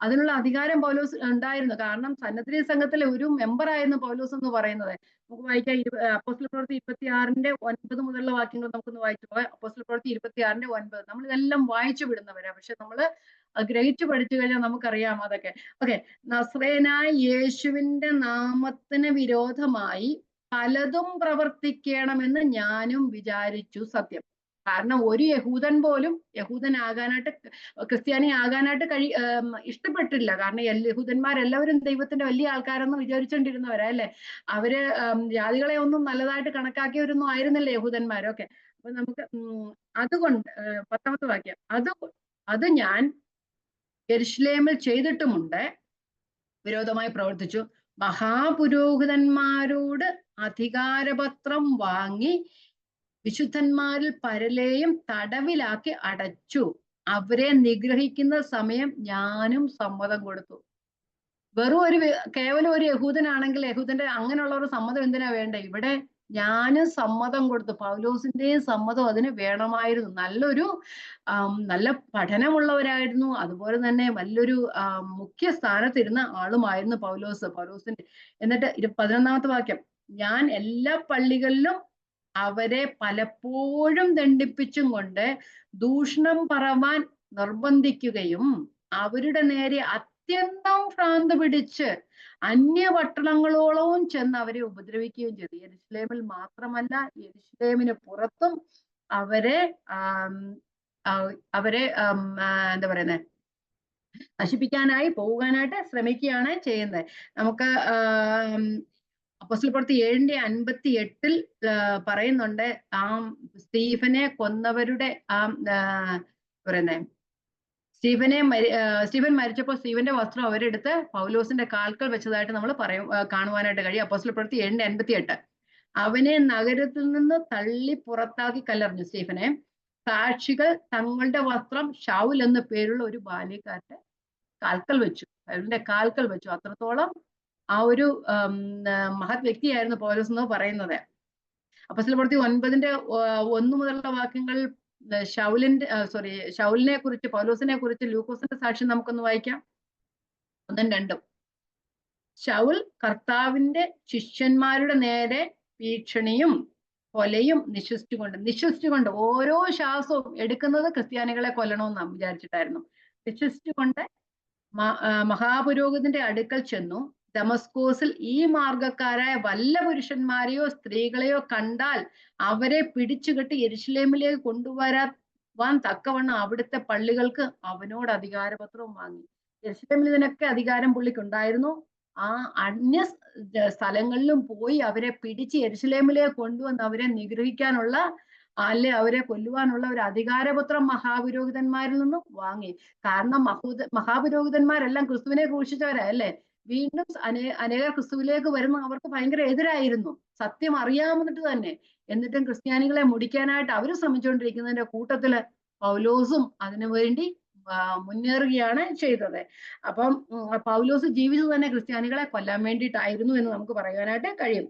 അതിനുള്ള അധികാരം പൗലോസ് ഉണ്ടായിരുന്നു. കാരണം സന്നദ്ധ സംഘത്തിലെ ഒരു മെമ്പർ ആയിരുന്നു പൗലോസ് എന്ന് പറയുന്നത്. നമുക്ക് വായിക്കാം, അപ്പോസ്തല പ്രവൃത്തി 26:9 മുതലുള്ള വാക്യങ്ങൾ നമുക്കൊന്ന് വായിച്ചു പോകാം. അപ്പോസ്തല പ്രവൃത്തി 26:9. നമ്മൾ ഇതെല്ലാം വായിച്ചു വിടുന്നവരാ, പക്ഷെ നമ്മള് ഗ്രഹിച്ചു പഠിച്ചു കഴിഞ്ഞാൽ നമുക്കറിയാം അതൊക്കെ. ഓക്കെ, നസ്രയനായ യേശുവിന്റെ നാമത്തിന് വിരോധമായി പലതും പ്രവർത്തിക്കണമെന്ന് ഞാനും വിചാരിച്ചു സത്യം. കാരണം ഒരു യഹൂദൻ പോലും യഹൂദനാകാനായിട്ട്, ക്രിസ്ത്യാനി ആകാനായിട്ട് ഇഷ്ടപ്പെട്ടില്ല. കാരണം യഹൂദന്മാരെല്ലാവരും ദൈവത്തിന്റെ വലിയ ആൾക്കാരെന്ന് വിചാരിച്ചോണ്ടിരുന്നവരാ അല്ലെ. അവര് ജാതികളെ ഒന്നും നല്ലതായിട്ട് കണക്കാക്കിയവരൊന്നും ആയിരുന്നില്ല യഹൂദന്മാരൊക്കെ. അപ്പൊ നമുക്ക് അതുകൊണ്ട് 10ാമത്തെ വാക്യം, അത് ഞാൻ യെരുശലേമിൽ ചെയ്തിട്ടുമുണ്ട്, വിരോധമായി പ്രവർത്തിച്ചു. മഹാപുരോഹിതന്മാരോട് അധികാരപത്രം വാങ്ങി വിശുദ്ധന്മാരിൽ പരലെയും തടവിലാക്കി അടച്ചു. അവരെ നിഗ്രഹിക്കുന്ന സമയം ഞാനും സമ്മതം കൊടുത്തു. വെറും കേവലം ഒരു യഹൂദനാണെങ്കിൽ യഹൂദന്റെ അങ്ങനെയുള്ള ഒരു സമ്മതം എന്തിനാ വേണ്ടേ? ഇവിടെ ഞാനും സമ്മതം കൊടുത്തു. പൗലോസിന്റെയും സമ്മതം അതിന് വേണമായിരുന്നു. നല്ല പഠനമുള്ളവരായിരുന്നു. അതുപോലെ തന്നെ നല്ലൊരു മുഖ്യ സ്ഥാനത്തിരുന്ന ആളുമായിരുന്നു പൗലോസിന്റെ. എന്നിട്ട് 11ാമത്തെ വാക്യം, ഞാൻ എല്ലാ പള്ളികളിലും അവരെ പലപ്പോഴും ദണ്ഡിപ്പിച്ചും കൊണ്ട് ദൂഷണം പറവാൻ നിർബന്ധിക്കുകയും അവരുടെ നേരെ അത്യന്തം ഭ്രാന്ത് പിടിച്ച് അന്യപട്ടണങ്ങളോളവും ചെന്ന് അവരെ ഉപദ്രവിക്കുകയും ചെയ്തു. യെരുശലേമിൽ മാത്രമല്ല, യെരുശലേമിന് പുറത്തും അവരെ എന്താ പറയുന്നത്, നശിപ്പിക്കാനായി പോകാനായിട്ട് ശ്രമിക്കുകയാണ് ചെയ്യുന്നത്. നമുക്ക് അപ്പോസ്തല പ്രവൃത്തി 7:58 പറയുന്നുണ്ട്, ആ സ്റ്റീഫനെ കൊന്നവരുടെ പറയുന്നേ, സ്റ്റീഫൻ മരിച്ചപ്പോൾ സ്റ്റീഫന്റെ വസ്ത്രം അവരെടുത്ത് പൗലോസിന്റെ കാൽക്കൽ വെച്ചതായിട്ട് നമ്മൾ കാണുവാനായിട്ട് കഴിയും. അപ്പോസ്തല പ്രവൃത്തി 7:58. അവനെ നഗരത്തിൽ നിന്ന് തള്ളി പുറത്താക്കി കല്ലെറിഞ്ഞു. സ്റ്റീഫനെ സാക്ഷികൾ തങ്ങളുടെ വസ്ത്രം ശൗൽ എന്ന പേരുള്ള ഒരു ബാല്യക്കാരന്റെ കാൽക്കൽ വെച്ചു, അവരുടെ കാൽക്കൽ വെച്ചു. അത്രത്തോളം ആ ഒരു മഹത് വ്യക്തിയായിരുന്നു പൗലോസ് എന്ന് പറയുന്നത്. അപ്പോസ്തല പ്രവൃത്തി 9:1 മുതലുള്ള വാക്യങ്ങൾ ശൗലിനെ കുറിച്ച്, പൗലോസിനെ കുറിച്ച് ലൂക്കോസിന്റെ സാക്ഷ്യം നമുക്കൊന്ന് വായിക്കാം. 1ഉം 2ഉം. ശൗൽ കർത്താവിന്റെ ശിഷ്യന്മാരുടെ നേരെ ഭീഷണിയും കൊലയും നിശ്വസിച്ചുകൊണ്ട് ഓരോ ശ്വാസവും എടുക്കുന്നത് ക്രിസ്ത്യാനികളെ കൊല്ലണമെന്ന് വിചാരിച്ചിട്ടായിരുന്നു. നിശ്വസിച്ചുകൊണ്ട് മഹാപുരോഹിതന്റെ അടുക്കൽ ചെന്നു. ദമസ്കോസിൽ ഈ മാർഗക്കാരായ വല്ല പുരുഷന്മാരെയോ സ്ത്രീകളെയോ കണ്ടാൽ അവരെ പിടിച്ചുകെട്ടി യെരുശലേമിലേക്ക് കൊണ്ടുവരാൻ തക്കവണ്ണം അവിടുത്തെ പള്ളികൾക്ക് അവനോട് അധികാരപത്രവും വാങ്ങി. യെരുശലേമിൽ ഇതിനൊക്കെ അധികാരം പുള്ളിക്കുണ്ടായിരുന്നു. ആ അന്യ സ്ഥലങ്ങളിലും പോയി അവരെ പിടിച്ച് യെരുശലേമിലേക്ക് കൊണ്ടുവന്ന് അവരെ നിഗ്രഹിക്കാനുള്ള, അല്ലെ അവരെ കൊല്ലുവാനുള്ള ഒരു അധികാരപത്രം മഹാപുരോഹിതന്മാരിൽ നിന്നും വാങ്ങി. കാരണം മഹാപുരോഹിതന്മാരെല്ലാം ക്രിസ്തുവിനെ ക്രൂശിച്ചവരാ അല്ലേ. വീണ്ടും അനേകർ ക്രിസ്തുവിലേക്ക് വരുന്ന അവർക്ക് ഭയങ്കര എതിരായിരുന്നു, സത്യം അറിയാമെന്നിട്ട് തന്നെ. എന്നിട്ടും ക്രിസ്ത്യാനികളെ മുടിക്കാനായിട്ട് അവർ ശ്രമിച്ചുകൊണ്ടിരിക്കുന്നതിന്റെ കൂട്ടത്തില് പൗലോസും അതിനു വേണ്ടി മുന്നേറുകയാണ് ചെയ്തത്. അപ്പം പൗലോസ് ജീവിച്ചത് തന്നെ ക്രിസ്ത്യാനികളെ കൊല്ലാൻ വേണ്ടിയിട്ടായിരുന്നു എന്ന് നമുക്ക് പറയാനായിട്ട് കഴിയും.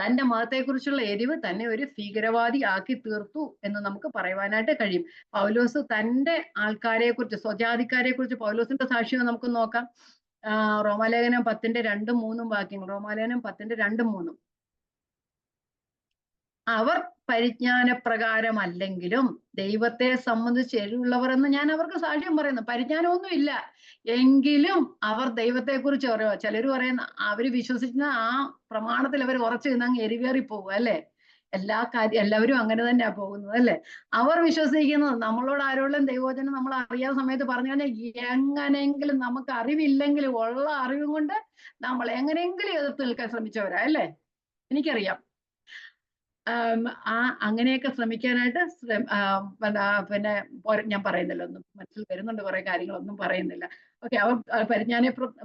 തന്റെ മതത്തെക്കുറിച്ചുള്ള എരിവ് തന്നെ ഒരു ഭീകരവാദി ആക്കി തീർത്തു എന്ന് നമുക്ക് പറയുവാനായിട്ട് കഴിയും. പൗലോസ് തന്റെ ആൾക്കാരെ കുറിച്ച്, സ്വജാതിക്കാരെ കുറിച്ച് പൗലോസിന്റെ സാക്ഷ്യം നമുക്ക് നോക്കാം. റോമാലേഖനം 10:2ഉം 3ഉം വാക്യങ്ങൾ. റോമാലേഖനം 10:2-3. അവർ പരിജ്ഞാനപ്രകാരമല്ലെങ്കിലും ദൈവത്തെ സംബന്ധിച്ച് എരിവുള്ളവർ എന്ന് ഞാൻ അവർക്ക് സാക്ഷ്യം പറയുന്നു. പരിജ്ഞാനമൊന്നും ഇല്ല എങ്കിലും അവർ ദൈവത്തെക്കുറിച്ച് പറയുക. ചിലർ പറയുന്ന അവര് വിശ്വസിക്കുന്ന ആ പ്രമാണത്തിൽ അവർ ഉറച്ചു നിന്നങ്ങ് എരിവേറി പോകും അല്ലെ. എല്ലാവരും അങ്ങനെ തന്നെയാ പോകുന്നത് അല്ലെ. അവർ വിശ്വസിക്കുന്നത് നമ്മളോട് ആരോടും ദൈവവചനം നമ്മൾ അറിയാത്ത സമയത്ത് പറഞ്ഞു കഴിഞ്ഞാൽ എങ്ങനെയെങ്കിലും, നമുക്ക് അറിവില്ലെങ്കിലും ഉള്ള അറിവും കൊണ്ട് നമ്മൾ എങ്ങനെയെങ്കിലും എതിർത്ത് നിൽക്കാൻ ശ്രമിച്ചവരാ അല്ലേ. എനിക്കറിയാം. അങ്ങനെയൊക്കെ ശ്രമിക്കാനായിട്ട് പിന്നെ ഞാൻ പറയുന്നില്ല, ഒന്നും മനസ്സിൽ വരുന്നുണ്ട് കുറെ കാര്യങ്ങളൊന്നും പറയുന്നില്ല. ഓക്കെ, അവർ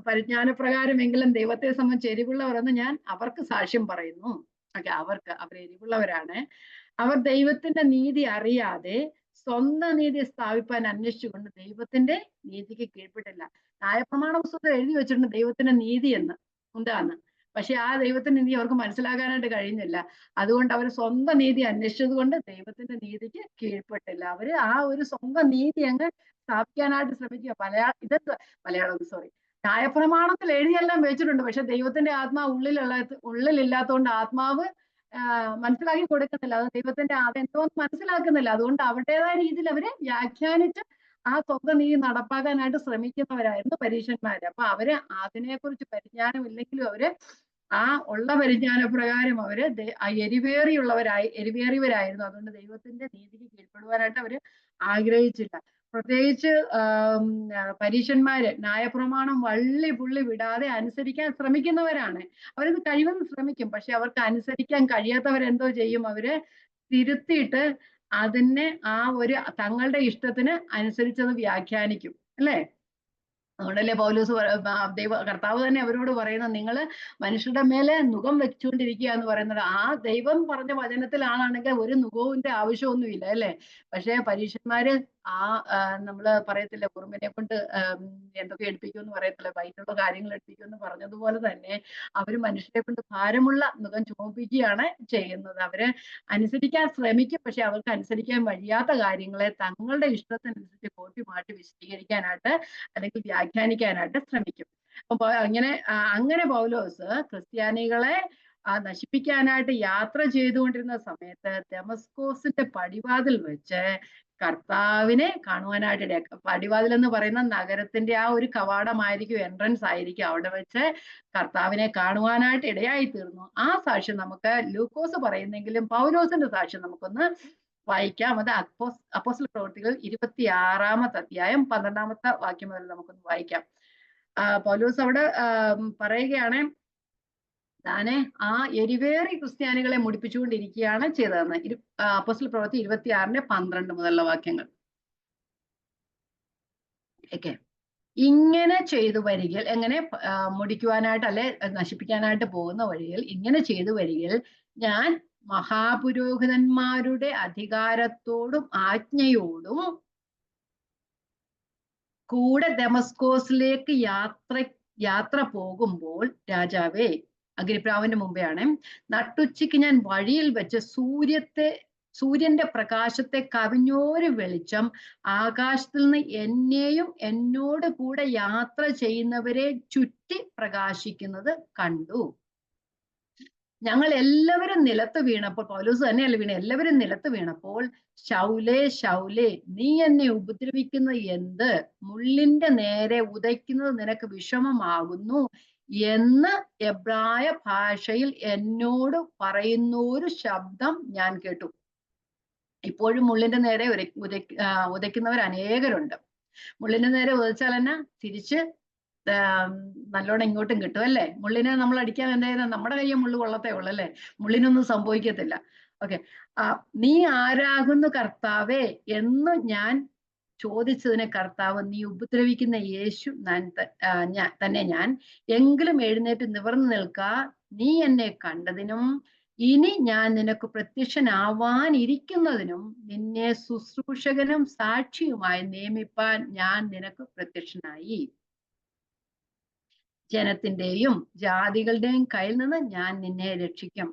പരിജ്ഞാനപ്രകാരമെങ്കിലും ദൈവത്തെ സംബന്ധിച്ച് എരിവുള്ളവരെന്ന് ഞാൻ അവർക്ക് സാക്ഷ്യം പറയുന്നു. ഓക്കെ, അവർ എരിവുള്ളവരാണ്. അവർ ദൈവത്തിന്റെ നീതി അറിയാതെ സ്വന്തം നീതി സ്ഥാപിപ്പാൻ അന്വേഷിച്ചുകൊണ്ട് ദൈവത്തിന്റെ നീതിക്ക് കീഴ്പ്പെട്ടില്ല. ന്യായപ്രമാണ പുസ്തകത്തിൽ എഴുതി വെച്ചിട്ടുണ്ട് ദൈവത്തിന്റെ നീതി എന്ന് എന്താന്ന്. പക്ഷെ ആ ദൈവത്തിന്റെ നീതി അവർക്ക് മനസ്സിലാക്കാനായിട്ട് കഴിയുന്നില്ല. അതുകൊണ്ട് അവർ സ്വന്തം നീതി അന്വേഷിച്ചത് കൊണ്ട് ദൈവത്തിന്റെ നീതിക്ക് കീഴ്പ്പെട്ടില്ല. അവര് ആ ഒരു സ്വന്തം നീതി അങ്ങ് സ്ഥാപിക്കാനായിട്ട് ശ്രമിക്കുക. മലയാളം സോറി, ന്യായപ്രമാണത്തിൽ എഴുതിയെല്ലാം വെച്ചിട്ടുണ്ട്. പക്ഷെ ദൈവത്തിന്റെ ആത്മാവ് ഉള്ളിലില്ലാത്തതുകൊണ്ട് ആത്മാവ് മനസ്സിലാക്കി കൊടുക്കുന്നില്ല. അത് ദൈവത്തിന്റെ അതെന്തോന്ന് മനസ്സിലാക്കുന്നില്ല. അതുകൊണ്ട് അവരുടേതായ രീതിയിൽ അവര് വ്യാഖ്യാനിച്ച് ആ സ്വന്തം നീതി നടപ്പാക്കാനായിട്ട് ശ്രമിക്കുന്നവരായിരുന്നു പരീശന്മാര്. അപ്പൊ അവര് അതിനെക്കുറിച്ച് പരിജ്ഞാനമില്ലെങ്കിലും അവര് ആ ഉള്ള പരിജ്ഞാന പ്രകാരം അവര് എരിവേറിയവരായിരുന്നു. അതുകൊണ്ട് ദൈവത്തിന്റെ നീതിക്ക് കീഴ്പ്പെടുവാനായിട്ട് അവര് ആഗ്രഹിച്ചില്ല. പ്രത്യേകിച്ച് പരീശന്മാര് ന്യായപ്രമാണം വള്ളി പുള്ളി വിടാതെ അനുസരിക്കാൻ ശ്രമിക്കുന്നവരാണ്. അവരത് കഴിവെന്ന് ശ്രമിക്കും. പക്ഷെ അവർക്ക് അനുസരിക്കാൻ കഴിയാത്തവരെന്തോ ചെയ്യും? അവര് തിരുത്തിയിട്ട് അതിനെ ആ ഒരു തങ്ങളുടെ ഇഷ്ടത്തിന് അനുസരിച്ചത് വ്യാഖ്യാനിക്കും, അല്ലേ? അതുകൊണ്ടല്ലേ പൗലോസ് കർത്താവ് തന്നെ അവരോട് പറയുന്നത്, നിങ്ങൾ മനുഷ്യരുടെ മേലെ നുകം വെച്ചുകൊണ്ടിരിക്കുക എന്ന് പറയുന്നത്. ആ ദൈവം പറഞ്ഞ വചനത്തിലാണെങ്കിൽ ഒരു നുകവിന്റെ ആവശ്യമൊന്നുമില്ല, അല്ലേ? പക്ഷെ പരീക്ഷന്മാര് നമ്മള് പറയത്തില്ല, കുറുമ്പിനെ കൊണ്ട് എന്തൊക്കെ എടുപ്പിക്കുമെന്ന് പറയത്തില്ല, വൈകിട്ടുള്ള കാര്യങ്ങൾ എടുപ്പിക്കുമെന്ന് പറഞ്ഞതുപോലെ തന്നെ അവര് മനുഷ്യരെ കൊണ്ട് ഭാരമുള്ള നുകം ചുമപ്പിക്കുകയാണ് ചെയ്യുന്നത്. അവര് അനുസരിക്കാൻ ശ്രമിക്കും. പക്ഷെ അവർക്ക് അനുസരിക്കാൻ വഴിയാത്ത കാര്യങ്ങളെ തങ്ങളുടെ ഇഷ്ടത്തിനനുസരിച്ച് കോട്ടി മാറ്റി വിശദീകരിക്കാനായിട്ട് അല്ലെങ്കിൽ വ്യാഖ്യാനിക്കാനായിട്ട് ശ്രമിക്കും. അപ്പൊ അങ്ങനെ പൗലോസ് ക്രിസ്ത്യാനികളെ നശിപ്പിക്കാനായിട്ട് യാത്ര ചെയ്തുകൊണ്ടിരുന്ന സമയത്ത് ദമസ്കോസിന്റെ പടിവാതിൽ വെച്ച് കർത്താവിനെ കാണുവാനായിട്ട് ഇടയാക്കും. പടിവാതിൽ എന്ന് പറയുന്ന നഗരത്തിന്റെ ആ ഒരു കവാടമായിരിക്കും, എൻട്രൻസ് ആയിരിക്കും. അവിടെ വെച്ച് കർത്താവിനെ കാണുവാനായിട്ട് ഇടയായി തീർന്നു. ആ സാക്ഷ്യം നമുക്ക് ലൂക്കോസ് പറയുന്നെങ്കിലും പൗലോസിന്റെ സാക്ഷ്യം നമുക്കൊന്ന് വായിക്കാം. അത് അപ്പോസ്തല പ്രവൃത്തികൾ 26-ാമത്തെ അധ്യായം 12-ാമത്തെ വാക്യം മുതൽ നമുക്കൊന്ന് വായിക്കാം. പൗലോസ് അവിടെ പറയുകയാണ്, താനെ ആ എരിവേറി ക്രിസ്ത്യാനികളെ മുടിപ്പിച്ചുകൊണ്ടിരിക്കുകയാണ് ചെയ്തതെന്ന്. അപ്പോസ്തല പ്രവൃത്തി 26-12 മുതലുള്ള വാക്യങ്ങൾ. ഓക്കെ. ഇങ്ങനെ ചെയ്തു വരികിൽ, എങ്ങനെ മുടിക്കുവാനായിട്ട് അല്ലെ നശിപ്പിക്കാനായിട്ട് പോകുന്ന വഴിയിൽ ഇങ്ങനെ ചെയ്തു വരികിൽ ഞാൻ മഹാപുരോഹിതന്മാരുടെ അധികാരത്തോടും ആജ്ഞയോടും കൂടെ ദമസ്കോസിലേക്ക് യാത്ര പോകുമ്പോൾ രാജാവേ, അഗ്രിപ്പാവിന്റെ മുമ്പെയാണ്, നട്ടുച്ചയ്ക്ക് ഞാൻ വഴിയിൽ വെച്ച് സൂര്യന്റെ പ്രകാശത്തെ കവിഞ്ഞോര് വെളിച്ചം ആകാശത്തിൽ നിന്ന് എന്നെയും എന്നോട് കൂടെ യാത്ര ചെയ്യുന്നവരെ ചുറ്റി പ്രകാശിക്കുന്നത് കണ്ടു. ഞങ്ങൾ എല്ലാവരും നിലത്ത് വീണപ്പോൾ, പൗലോസ് തന്നെയല്ല വീണ, എല്ലാവരും നിലത്ത് വീണപ്പോൾ, ശൗലേ ശൗലേ, നീ എന്നെ ഉപദ്രവിക്കുന്നത് എന്ത്? മുള്ളിന്റെ നേരെ ഉദയ്ക്കുന്നത് നിനക്ക് വിഷമമാകുന്നു എന്ന് എബ്രായ ഭാഷയിൽ എന്നോട് പറയുന്ന ഒരു ശബ്ദം ഞാൻ കേട്ടു. ഇപ്പോഴും മുള്ളിന്റെ നേരെ ഉദയ്ക്കുന്നവർ അനേകരുണ്ട്. മുള്ളിന്റെ നേരെ ഉദച്ചാൽ തന്നെ തിരിച്ച് നല്ലോണം ഇങ്ങോട്ടും കിട്ടും, അല്ലേ? മുള്ളിനെ നമ്മൾ അടിക്കാൻ എന്തായാലും നമ്മുടെ കയ്യിൽ മുള്ളു കൊള്ളത്തേ ഉള്ളു, അല്ലേ? മുള്ളിനൊന്നും സംഭവിക്കത്തില്ല. ഓക്കെ. നീ ആരാകുന്നു കർത്താവേ എന്ന് ഞാൻ ചോദിച്ചതിന് കർത്താവ്, നീ ഉപദ്രവിക്കുന്ന യേശു തന്നെ ഞാൻ, എങ്കിലും എഴുന്നേറ്റ് നിവർന്നു നിൽക്ക, നീ എന്നെ കണ്ടതിനും ഇനി ഞാൻ നിനക്ക് പ്രത്യക്ഷനാവാനിരിക്കുന്നതിനും നിന്നെ ശുശ്രൂഷകനും സാക്ഷിയുമായി നിയമിപ്പാൻ ഞാൻ നിനക്ക് പ്രത്യക്ഷനായി. ജനത്തിന്റെയും ജാതികളുടെയും കയ്യിൽ നിന്ന് ഞാൻ നിന്നെ രക്ഷിക്കും.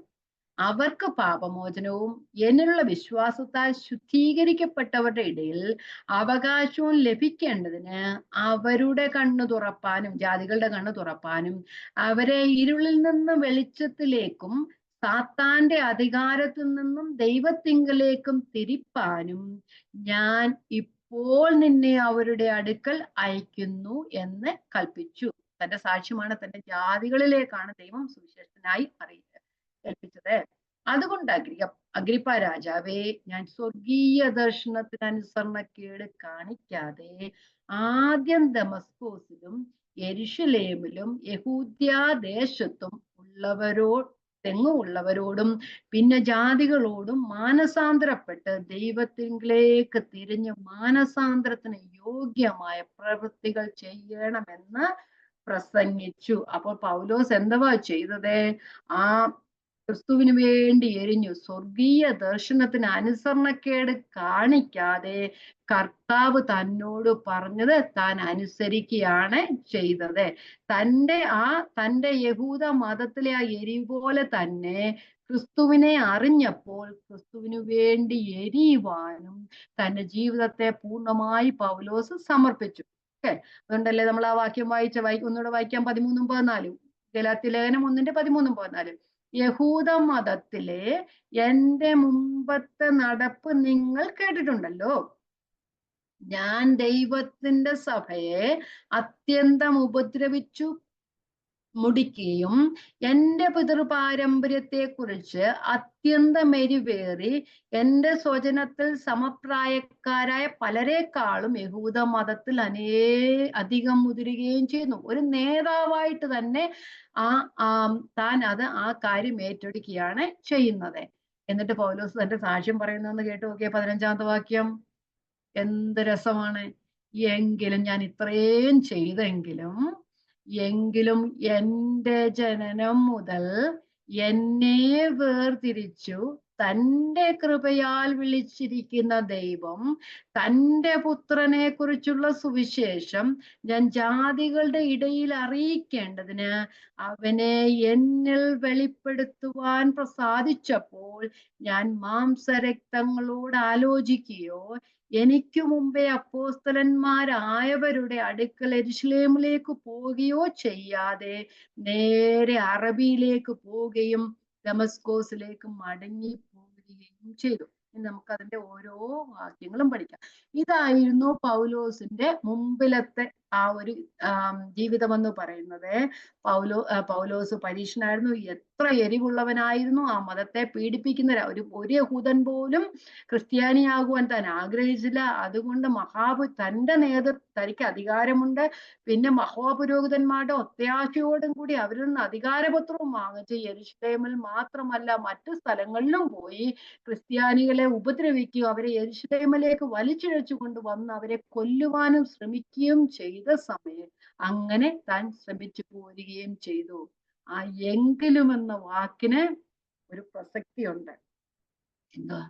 അവർക്ക് പാപമോചനവും എന്നിലുള്ള വിശ്വാസത്താൽ ശുദ്ധീകരിക്കപ്പെട്ടവരുടെ ഇടയിൽ അവകാശവും ലഭിക്കേണ്ടതിന് അവരുടെ കണ്ണു തുറപ്പാനും, ജാതികളുടെ കണ്ണു തുറപ്പാനും, അവരെ ഇരുളിൽ നിന്ന് വെളിച്ചത്തിലേക്കും സാത്താന്റെ അധികാരത്തിൽ നിന്നും ദൈവത്തിങ്കലേക്കും തിരിപ്പാനും ഞാൻ ഇപ്പോൾ നിന്നെ അവരുടെ അടുക്കൽ അയക്കുന്നു എന്ന് കൽപ്പിച്ചു. തന്റെ സാക്ഷ്യമാണ് തന്റെ ജാതികളിലേക്കാണ് ദൈവം സുവിശേഷത്തിനായി ഏൽപ്പിച്ചത്. അതുകൊണ്ട് അഗ്രിപ്പ രാജാവേ, ഞാൻ സ്വർഗീയ ദർശനത്തിന് അനുസരണക്കേട് കാണിക്കാതെ ആദ്യം ദമസ്കോസിലും യെരുശലേമിലും യഹൂദ്യാദേശത്തും തെങ്ങുള്ളവരോടും പിന്നെ ജാതികളോടും മാനസാന്തരപ്പെട്ട് ദൈവത്തിലേക്ക് തിരിഞ്ഞ് മാനസാന്തരത്തിന് യോഗ്യമായ പ്രവൃത്തികൾ ചെയ്യണമെന്ന് പ്രസംഗിച്ചു. അപ്പോൾ പൗലോസ് എന്തുവാ ചെയ്തത്? ആ ക്രിസ്തുവിന് വേണ്ടി എരിഞ്ഞു. സ്വർഗീയ ദർശനത്തിന് അനുസരണക്കേട് കാണിക്കാതെ കർത്താവ് തന്നോട് പറഞ്ഞത് താൻ അനുസരിക്കുകയാണ് ചെയ്തത്. തന്റെ യഹൂദ മതത്തിലെ ആ എരി പോലെ തന്നെ ക്രിസ്തുവിനെ അറിഞ്ഞപ്പോൾ ക്രിസ്തുവിനു വേണ്ടി എരിയുവാനും തന്റെ ജീവിതത്തെ പൂർണ്ണമായി പൗലോസ് സമർപ്പിച്ചു. ഓക്കെ, അതുകൊണ്ടല്ലേ നമ്മൾ ആ വാക്യം ഒന്നുകൂടെ വായിക്കാം, 13-14. ഗലാത്യ ലേഖനം 1:13-14. യഹൂദ മതത്തിലെ എന്റെ മുമ്പത്തെ നടപ്പ് നിങ്ങൾ കേട്ടിട്ടുണ്ടല്ലോ. ഞാൻ ദൈവത്തിന്റെ സഭയെ അത്യന്തം ഉപദ്രവിച്ചു മുടിക്കുകയും എന്റെ പിതൃപാരമ്പര്യത്തെ കുറിച്ച് അത്യന്തം എരിവേറി എന്റെ സ്വജനത്തിൽ സമപ്രായക്കാരായ പലരെക്കാളും യഹൂദ മതത്തിൽ അധികം മുതിരുകയും ചെയ്യുന്നു. ഒരു നേതാവായിട്ട് തന്നെ താൻ ആ കാര്യം ഏറ്റെടുക്കുകയാണ് ചെയ്യുന്നത്. എന്നിട്ട് പൗലോസ് തന്റെ സാക്ഷ്യം പറയുന്നതെന്ന് കേട്ടു നോക്കിയ 15-ാമത്തെ വാക്യം. എന്ത് രസമാണ്. എങ്കിലും ഞാൻ ഇത്രയും ചെയ്തെങ്കിലും എന്റെ ജനനം മുതൽ എന്നെ വേർതിരിച്ചു തന്റെ കൃപയാൽ വിളിച്ചിരിക്കുന്ന ദൈവം തന്റെ പുത്രനെ കുറിച്ചുള്ള സുവിശേഷം ഞാൻ ജാതികളുടെ ഇടയിൽ അറിയിക്കേണ്ടതിന് അവനെ എന്നിൽ വെളിപ്പെടുത്തുവാൻ പ്രസാദിച്ചപ്പോൾ ഞാൻ മാംസരക്തങ്ങളോട് ആലോചിക്കുകയോ എനിക്ക് മുമ്പേ അപ്പോസ്തലന്മാരായവരുടെ അടുക്കൽ യെരൂശലേമിലേക്ക് പോവുകയോ ചെയ്യാതെ നേരെ അറബിയിലേക്ക് പോവുകയും ദമസ്കോസിലേക്ക് മടങ്ങി പോവുകയും ചെയ്തു. നമുക്ക് അതിന്റെ ഓരോ വാക്യങ്ങളും പഠിക്കാം. ഇതായിരുന്നു പൗലോസിന്റെ മുമ്പിലത്തെ ആ ഒരു ജീവിതം എന്ന് പറയുന്നത്. പൗലോസ് പരീക്ഷനായിരുന്നു. എത്ര എരിവുള്ളവനായിരുന്നു. ആ മതത്തെ പീഡിപ്പിക്കുന്ന ഒരു യഹൂദൻ പോലും ക്രിസ്ത്യാനിയാകുവാൻ താൻ ആഗ്രഹിച്ചില്ല. അതുകൊണ്ട് തന്റെ തനിക്ക് അധികാരമുണ്ട്. പിന്നെ മഹാപുരോഹിതന്മാരുടെ ഒത്താശയോടും കൂടി അവരിൽ നിന്ന് അധികാരപത്രവും വാങ്ങിച്ച് യെരൂശലേമിൽ മാത്രമല്ല മറ്റു സ്ഥലങ്ങളിലും പോയി ക്രിസ്ത്യാനികളെ ഉപദ്രവിക്കുകയും അവരെ യെരൂശലേമിലേക്ക് വലിച്ചിഴച്ചു കൊണ്ടുവന്ന് അവരെ കൊല്ലുവാനും ശ്രമിക്കുകയും ചെയ്ത സമയം അങ്ങനെ താൻ ശ്രമിച്ചു പോരുകയും ചെയ്തു. ആ എങ്കിലും എന്ന വാക്കിന് ഒരു പ്രസക്തിയുണ്ട്. എന്താ?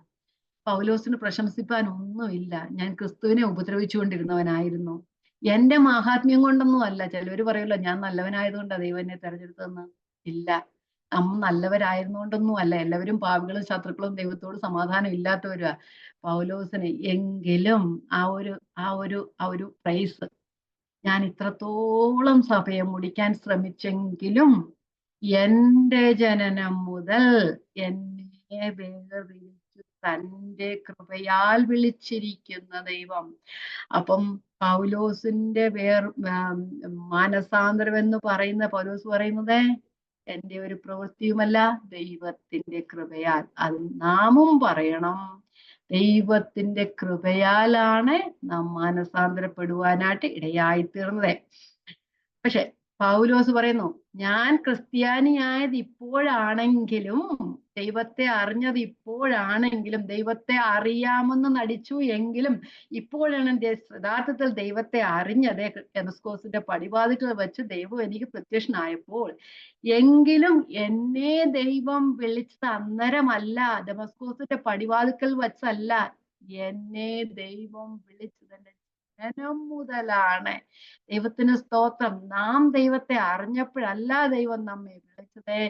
പൗലോസിന് പ്രശംസിപ്പാൻ ഒന്നുമില്ല. ഞാൻ ക്രിസ്തുവിനെ ഉപദ്രവിച്ചുകൊണ്ടിരുന്നവനായിരുന്നു. എന്റെ മാഹാത്മ്യം കൊണ്ടൊന്നും അല്ല. ചിലവര് പറയുമല്ലോ ഞാൻ നല്ലവനായതുകൊണ്ടാണ് ദൈവം എന്നെ തെരഞ്ഞെടുത്തതെന്ന്. ഇല്ല, നമ്മ നല്ലവരായിരുന്നുകൊണ്ടൊന്നും അല്ല. എല്ലാവരും പാപികളും ശത്രുക്കളും ദൈവത്തോട് സമാധാനം ഇല്ലാത്തവരാ. പൗലോസിന് എങ്കിലും ആ ഒരു പ്രൈസ്, ഞാൻ ഇത്രത്തോളം സഭയെ മുടിക്കാൻ ശ്രമിച്ചെങ്കിലും എന്റെ ജനനം മുതൽ എന്നെ വേർതിരിച്ചു തന്റെ കൃപയാൽ വിളിച്ചിരിക്കുന്ന ദൈവം. അപ്പം പൗലോസിന്റെ മാനസാന്തരം എന്ന് പറയുന്ന പൗലോസ് പറയുന്നത് എന്റെ ഒരു പ്രവൃത്തിയുമല്ല, ദൈവത്തിന്റെ കൃപയാൽ. അത് നാമും പറയണം. ദൈവത്തിന്റെ കൃപയാലാണ് നാം മാനസാന്തരപ്പെടുവാനായിട്ട് ഇടയായിത്തീർന്നത്. പക്ഷെ പൗലോസ് പറയുന്നു, ഞാൻ ക്രിസ്ത്യാനിയായത് ഇപ്പോഴാണെങ്കിലും ദൈവത്തെ അറിഞ്ഞത് ഇപ്പോഴാണെങ്കിലും ദൈവത്തെ അറിയാമെന്ന് നടിച്ചു എങ്കിലും ഇപ്പോഴാണ് യഥാർത്ഥത്തിൽ ദൈവത്തെ അറിഞ്ഞത്. ദമസ്കോസിന്റെ പടിവാതിൽക്കൽ വെച്ച് ദൈവം എനിക്ക് പ്രത്യക്ഷനായപ്പോൾ. എങ്കിലും എന്നെ ദൈവം വിളിച്ചത് അന്നേരമല്ല, ദമസ്കോസിന്റെ പടിവാതിൽക്കൽ വെച്ചല്ല. എന്നെ ദൈവം വിളിച്ചത് ജനം മുതലാണ്. ദൈവത്തിന് സ്തോത്രം. നാം ദൈവത്തെ അറിഞ്ഞപ്പോഴല്ല ദൈവം നമ്മെ വിളിച്ചത്.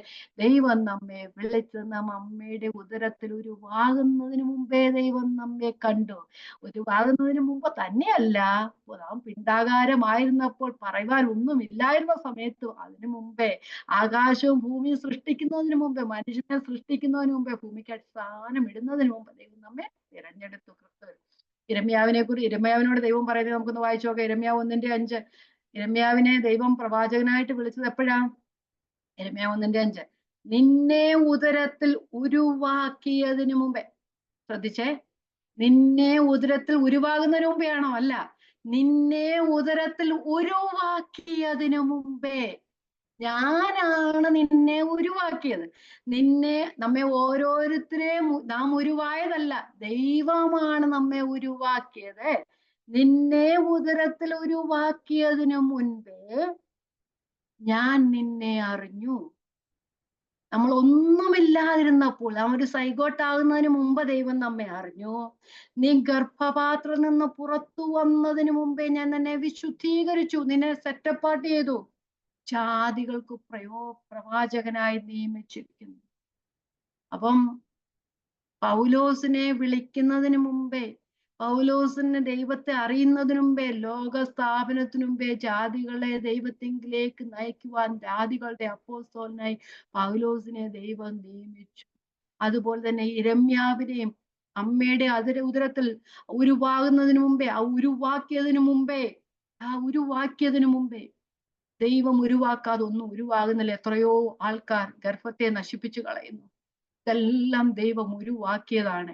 ദൈവം നമ്മെ വിളിച്ചത് നാം അമ്മയുടെ ഉദരത്തിൽ ഉരുവാകുന്നതിന് മുമ്പേ ദൈവം നമ്മെ കണ്ടു. ഉരുവാകുന്നതിന് മുമ്പ് തന്നെയല്ല, നാം പിണ്ടാകാരമായിരുന്നപ്പോൾ പറയുവാൻ ഒന്നുമില്ലായിരുന്ന സമയത്തും അതിനു മുമ്പേ, ആകാശവും ഭൂമിയും സൃഷ്ടിക്കുന്നതിന് മുമ്പേ, മനുഷ്യനെ സൃഷ്ടിക്കുന്നതിന് മുമ്പേ, ഭൂമിക്ക് അടിസ്ഥാനം ഇടുന്നതിന് മുമ്പ് ദൈവം നമ്മെ തിരഞ്ഞെടുത്തു. ഇരമ്യാവിനോട് ദൈവം പറയുന്നത് നമുക്കൊന്ന് വായിച്ചു നോക്കാം. ഇരമ്യാവ് 1:5. ഇരമ്യാവിനെ ദൈവം പ്രവാചകനായിട്ട് വിളിച്ചത് എപ്പോഴാ? ഇരമ്യാവ് 1:5. നിന്നെ ഉദരത്തിൽ ഉരുവാക്കിയതിനു മുമ്പേ. ശ്രദ്ധിച്ചേ, നിന്നെ ഉദരത്തിൽ ഉരുവാകുന്നതിന് മുമ്പേ ആണോ? അല്ല, നിന്നെ ഉദരത്തിൽ ഉരുവാക്കിയതിനു മുമ്പേ ഞാനാണ് നിന്നെ ഉരുവാക്കിയത്. നമ്മെ ഓരോരുത്തരെയും നാം ഉരുവായതല്ല, ദൈവമാണ് നമ്മെ ഉരുവാക്കിയത്. നിന്നെ ഉദരത്തിൽ ഉരുവാക്കിയതിനു മുൻപേ ഞാൻ നിന്നെ അറിഞ്ഞു. നമ്മൾ ഒന്നുമില്ലാതിരുന്നപ്പോൾ, നാം ഒരു സൈഗോട്ടാകുന്നതിന് മുമ്പ് ദൈവം നമ്മെ അറിഞ്ഞു. നീ ഗർഭപാത്രത്തിൽ നിന്ന് പുറത്തു വന്നതിന് മുമ്പേ ഞാൻ നിന്നെ വിശുദ്ധീകരിച്ചു, നിന്നെ സെറ്റപ്പാർട്ട് ചെയ്തു, ജാതികൾക്ക് പ്രവാചകനായി നിയമിച്ചിരിക്കുന്നു. അപ്പം പൗലോസിനെ വിളിക്കുന്നതിന് മുമ്പേ, പൗലോസിന് ദൈവത്തെ അറിയുന്നതിനു മുമ്പേ, ലോക സ്ഥാപനത്തിനു മുമ്പേ ജാതികളെ ദൈവത്തിങ്കിലേക്ക് നയിക്കുവാൻ ജാതികളുടെ അപ്പോസ്തലനായി പൗലോസിനെ ദൈവം നിയമിച്ചു. അതുപോലെ തന്നെ യിരെമ്യാവിനെയും അമ്മയുടെ ഉദരത്തിൽ ഉരുവാകുന്നതിന് മുമ്പേ, ഉരുവാക്കിയതിനു മുമ്പേ ദൈവം ഉരുവാക്കാതെ ഒന്നും ഉരുവാകുന്നില്ല. എത്രയോ ആൾക്കാർ ഗർഭത്തെ നശിപ്പിച്ചു കളയുന്നു. ഇതെല്ലാം ദൈവം ഉരുവാക്കിയതാണ്.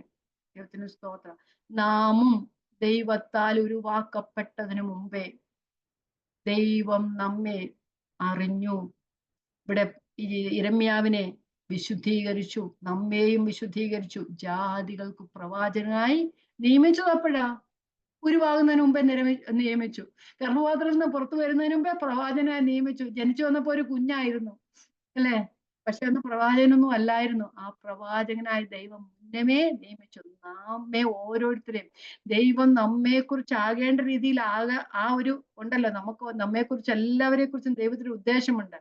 ദൈവത്തിന് സ്തോത്രം. നാമും ദൈവത്താൽ ഉരുവാക്കപ്പെട്ടതിന് മുമ്പേ ദൈവം നമ്മെ അറിഞ്ഞു. ഇവിടെ യിരെമ്യാവിനെ വിശുദ്ധീകരിച്ചു, നമ്മെയും വിശുദ്ധീകരിച്ചു, ജാതികൾക്ക് പ്രവാചകനായി നിയമിച്ചത് എപ്പോഴാ? ഉരുവാകുന്നതിന് മുമ്പേ നിയമിച്ചു. ഗർഭപാത്രത്തിൽ നിന്ന് പുറത്തു വരുന്നതിന് മുമ്പേ പ്രവാചകനായി നിയമിച്ചു. ജനിച്ചു വന്നപ്പോ ഒരു കുഞ്ഞായിരുന്നു, അല്ലേ? പക്ഷെ അന്ന് പ്രവാചകനൊന്നും അല്ലായിരുന്നു. ആ പ്രവാചകനായി ദൈവം മുന്നമേ നിയമിച്ചു. നമ്മെ ഓരോരുത്തരെയും ദൈവം നമ്മെ കുറിച്ച് ആകേണ്ട രീതിയിൽ ആ ഒരു ഉണ്ടല്ലോ, നമ്മെ കുറിച്ച് എല്ലാവരെ കുറിച്ചും ദൈവത്തിന് ഉദ്ദേശമുണ്ട്.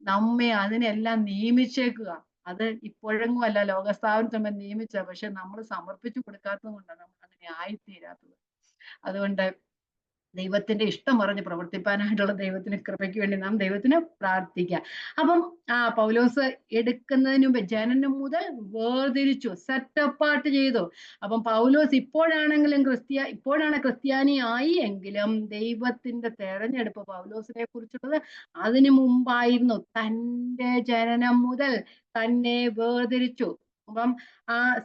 നമ്മെ അതിനെല്ലാം നിയമിച്ചേക്കുക. അത് ഇപ്പോഴെങ്ങും അല്ല, ലോകസ്ഥാപനത്തിൽ നിയമിച്ച, പക്ഷെ നമ്മൾ സമർപ്പിച്ചു കൊടുക്കാത്തത് കൊണ്ടാണ് നമ്മൾ അങ്ങനെ ആയിത്തീരാത്തത്. അതുകൊണ്ട് ദൈവത്തിന്റെ ഇഷ്ടം അറിഞ്ഞ് പ്രവർത്തിപ്പാനായിട്ടുള്ള ദൈവത്തിന് കൃപയ്ക്ക് വേണ്ടി നാം ദൈവത്തിന് പ്രാർത്ഥിക്കാം. അപ്പം പൗലോസ് എടുക്കുന്നതിന് മുമ്പ് ജനനം മുതൽ വേർതിരിച്ചു, സെറ്റ് അപ്പാർട്ട് ചെയ്തു. അപ്പം പൗലോസ് ഇപ്പോഴാണ് ക്രിസ്ത്യാനി ആയി എങ്കിലും ദൈവത്തിന്റെ തെരഞ്ഞെടുപ്പ് പൗലോസിനെ കുറിച്ചുള്ളത് അതിനു മുമ്പായിരുന്നു. തന്റെ ജനനം മുതൽ തന്നെ വേർതിരിച്ചു. അപ്പം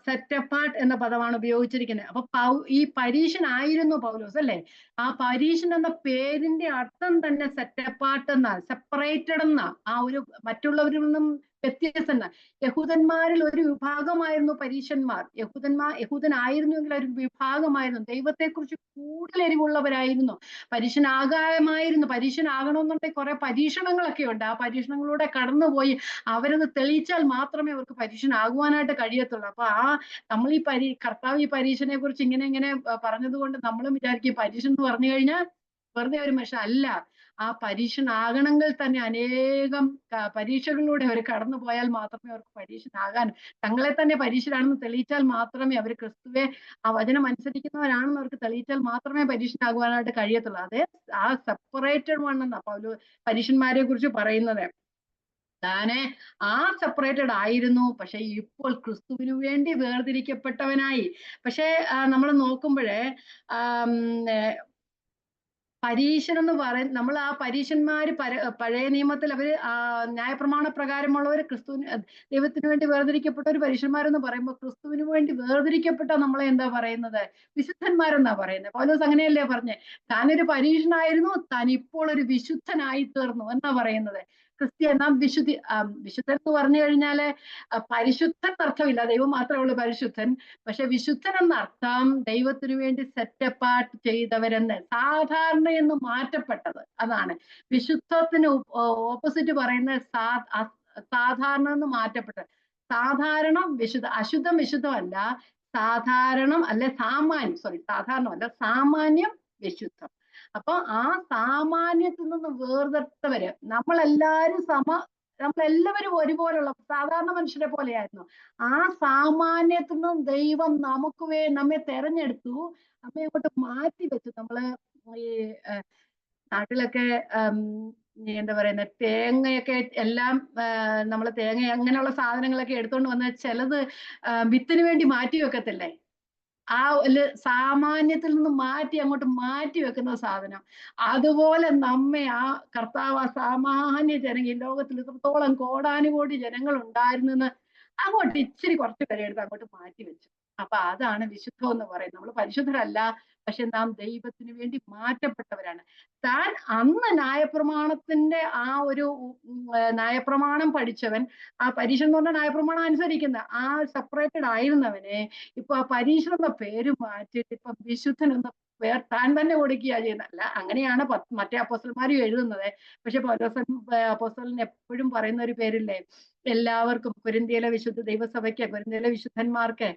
സെറ്റ് അപ്പാർട്ട് എന്ന പദമാണ് ഉപയോഗിച്ചിരിക്കുന്നത്. അപ്പൊ ഈ പരീശനായിരുന്നു പൗലോസ്, അല്ലെ? ആ പരീശൻ എന്ന പേരിന്റെ അർത്ഥം തന്നെ സെറ്റ് അപ്പാർട്ട് എന്നാ, സെപ്പറേറ്റഡ് എന്നാ, ആ ഒരു മറ്റുള്ളവരിൽ നിന്നും വ്യത്യസ്തന്ന. യഹൂദന്മാരിൽ ഒരു വിഭാഗമായിരുന്നു പരീശന്മാർ. യഹൂദനായിരുന്നുവെങ്കിൽ ഒരു വിഭാഗമായിരുന്നു. ദൈവത്തെക്കുറിച്ച് കൂടുതൽ എരിവുള്ളവരായിരുന്നു. പരീശനാകണമെന്നുണ്ടെങ്കിൽ കുറെ പരീക്ഷണങ്ങളൊക്കെ ഉണ്ട്. ആ പരീക്ഷണങ്ങളിലൂടെ കടന്നുപോയി അവരത് തെളിയിച്ചാൽ മാത്രമേ അവർക്ക് പരീശനാകുവാനായിട്ട് കഴിയത്തുള്ളൂ. അപ്പൊ നമ്മൾ കർത്താവ് ഈ പരീക്ഷനെ കുറിച്ച് ഇങ്ങനെ പറഞ്ഞത് കൊണ്ട് നമ്മളും വിചാരിക്കും പരീക്ഷ എന്ന് പറഞ്ഞു കഴിഞ്ഞാൽ വെറുതെ ഒരു മനുഷ്യൻ അല്ല. ആ പരീക്ഷനാകണമെങ്കിൽ തന്നെ അനേകം പരീക്ഷകളിലൂടെ അവർ കടന്നു പോയാൽ മാത്രമേ അവർക്ക് പരീക്ഷനാകാൻ, തങ്ങളെ തന്നെ പരീക്ഷനാണെന്ന് തെളിയിച്ചാൽ മാത്രമേ അവർ ക്രിസ്തുവെ ആ വചനം അനുസരിക്കുന്നവരാണെന്ന് അവർക്ക് തെളിയിച്ചാൽ മാത്രമേ പരീക്ഷനാകുവാനായിട്ട് കഴിയത്തുള്ളൂ. അതേ ആ സെപ്പറേറ്റഡ് വൺ എന്നാ പരീക്ഷന്മാരെ കുറിച്ച് പറയുന്നത്. താനെ സെപ്പറേറ്റഡ് ആയിരുന്നു, പക്ഷെ ഇപ്പോൾ ക്രിസ്തുവിനു വേണ്ടി വേർതിരിക്കപ്പെട്ടവനായി. പക്ഷെ നമ്മൾ നോക്കുമ്പോഴേ പരീശൻ എന്ന് നമ്മൾ ആ പരീശന്മാര് പഴയ നിയമത്തിൽ അവര് ന്യായപ്രമാണ പ്രകാരമുള്ളവർ ദൈവത്തിന് വേണ്ടി വേർതിരിക്കപ്പെട്ട ഒരു പരീശന്മാരെന്ന് പറയുമ്പോൾ ക്രിസ്തുവിന് വേണ്ടി വേർതിരിക്കപ്പെട്ട നമ്മളെ എന്താ പറയുന്നത്? വിശുദ്ധന്മാരെന്നാ പറയുന്നത്. പൗലോസ് അങ്ങനെയല്ലേ പറഞ്ഞേ? താനൊരു പരീശനായിരുന്നു, താൻ ഇപ്പോൾ ഒരു വിശുദ്ധനായി തീർന്നു എന്നാ പറയുന്നത്. നാം വിശുദ്ധൻ എന്ന് പറഞ്ഞു കഴിഞ്ഞാല് പരിശുദ്ധൻ അർത്ഥമില്ല, ദൈവം മാത്രമേ ഉള്ളൂ പരിശുദ്ധൻ. പക്ഷെ വിശുദ്ധൻ എന്നർത്ഥം ദൈവത്തിനു വേണ്ടി സെറ്റ് അപ്പാർട്ട് ചെയ്തവരെന്ന്, സാധാരണ എന്ന് മാറ്റപ്പെട്ടത്. അതാണ് വിശുദ്ധത്തിന് ഓപ്പോസിറ്റ് പറയുന്നത് സാധാരണ എന്ന് മാറ്റപ്പെട്ടത്. സാധാരണം അശുദ്ധം വിശുദ്ധമല്ല, സാധാരണം അല്ലെ സാമാന്യം വിശുദ്ധം. അപ്പൊ ആ സാമാന്യത്തിൽ നിന്ന് വേർതിട്ടവര് നമ്മളെല്ലാവരും ഒരുപോലുള്ള സാധാരണ മനുഷ്യരെ പോലെയായിരുന്നു. ആ സാമാന്യത്തിൽ നിന്നും ദൈവം നമ്മെ തെരഞ്ഞെടുത്തു, നമ്മെ അങ്ങോട്ട് മാറ്റി വെച്ചു. നമ്മള് ഈ നാട്ടിലൊക്കെ എന്താ പറയുന്ന തേങ്ങയൊക്കെ എല്ലാം തേങ്ങ അങ്ങനെയുള്ള സാധനങ്ങളൊക്കെ എടുത്തോണ്ട് വന്ന് ചിലത് വിത്തിന് വേണ്ടി മാറ്റി വെക്കത്തില്ലേ? സാമാന്യത്തിൽ നിന്ന് അങ്ങോട്ട് മാറ്റി വെക്കുന്ന സാധനം. അതുപോലെ നമ്മെ കർത്താവ് സാമാന്യ ജനങ്ങൾ, ഈ ലോകത്തിൽ ഇത്രത്തോളം കോടാനുകോടി ജനങ്ങൾ ഉണ്ടായിരുന്നെന്ന് അങ്ങോട്ട് ഇച്ചിരി കുറച്ച് പേരെ എടുത്ത് അങ്ങോട്ട് മാറ്റി വെച്ചു. അപ്പൊ അതാണ് വിശുദ്ധം എന്ന് പറയുന്നത്. നമ്മൾ പരിശുദ്ധരല്ല, പക്ഷെ നാം ദൈവത്തിന് വേണ്ടി മാറ്റപ്പെട്ടവരാണ്. താൻ അന്ന് ന്യായപ്രമാണത്തിന്റെ ഒരു ന്യായപ്രമാണം പഠിച്ചവൻ, ആ പരീക്ഷ എന്ന് പറഞ്ഞ ന്യായപ്രമാണം അനുസരിക്കുന്ന സെപ്പറേറ്റഡ് ആയിരുന്നവനെ ഇപ്പൊ ആ പരീക്ഷ എന്ന പേര് മാറ്റിയിട്ട് ഇപ്പൊ വിശുദ്ധൻ എന്ന താൻ തന്നെ കൊടുക്കുക ചെയ്യുന്നല്ല. അങ്ങനെയാണ് മറ്റേ അപ്പോസ്തലന്മാരും എഴുതുന്നത്. പക്ഷെ അപ്പോസ്തലൻ എപ്പോഴും പറയുന്ന ഒരു പേരില്ലേ, എല്ലാവർക്കും കൊരിന്ത്യയിലെ വിശുദ്ധ ദൈവസഭയ്ക്ക്, കൊരിന്ത്യയിലെ വിശുദ്ധന്മാർക്ക്,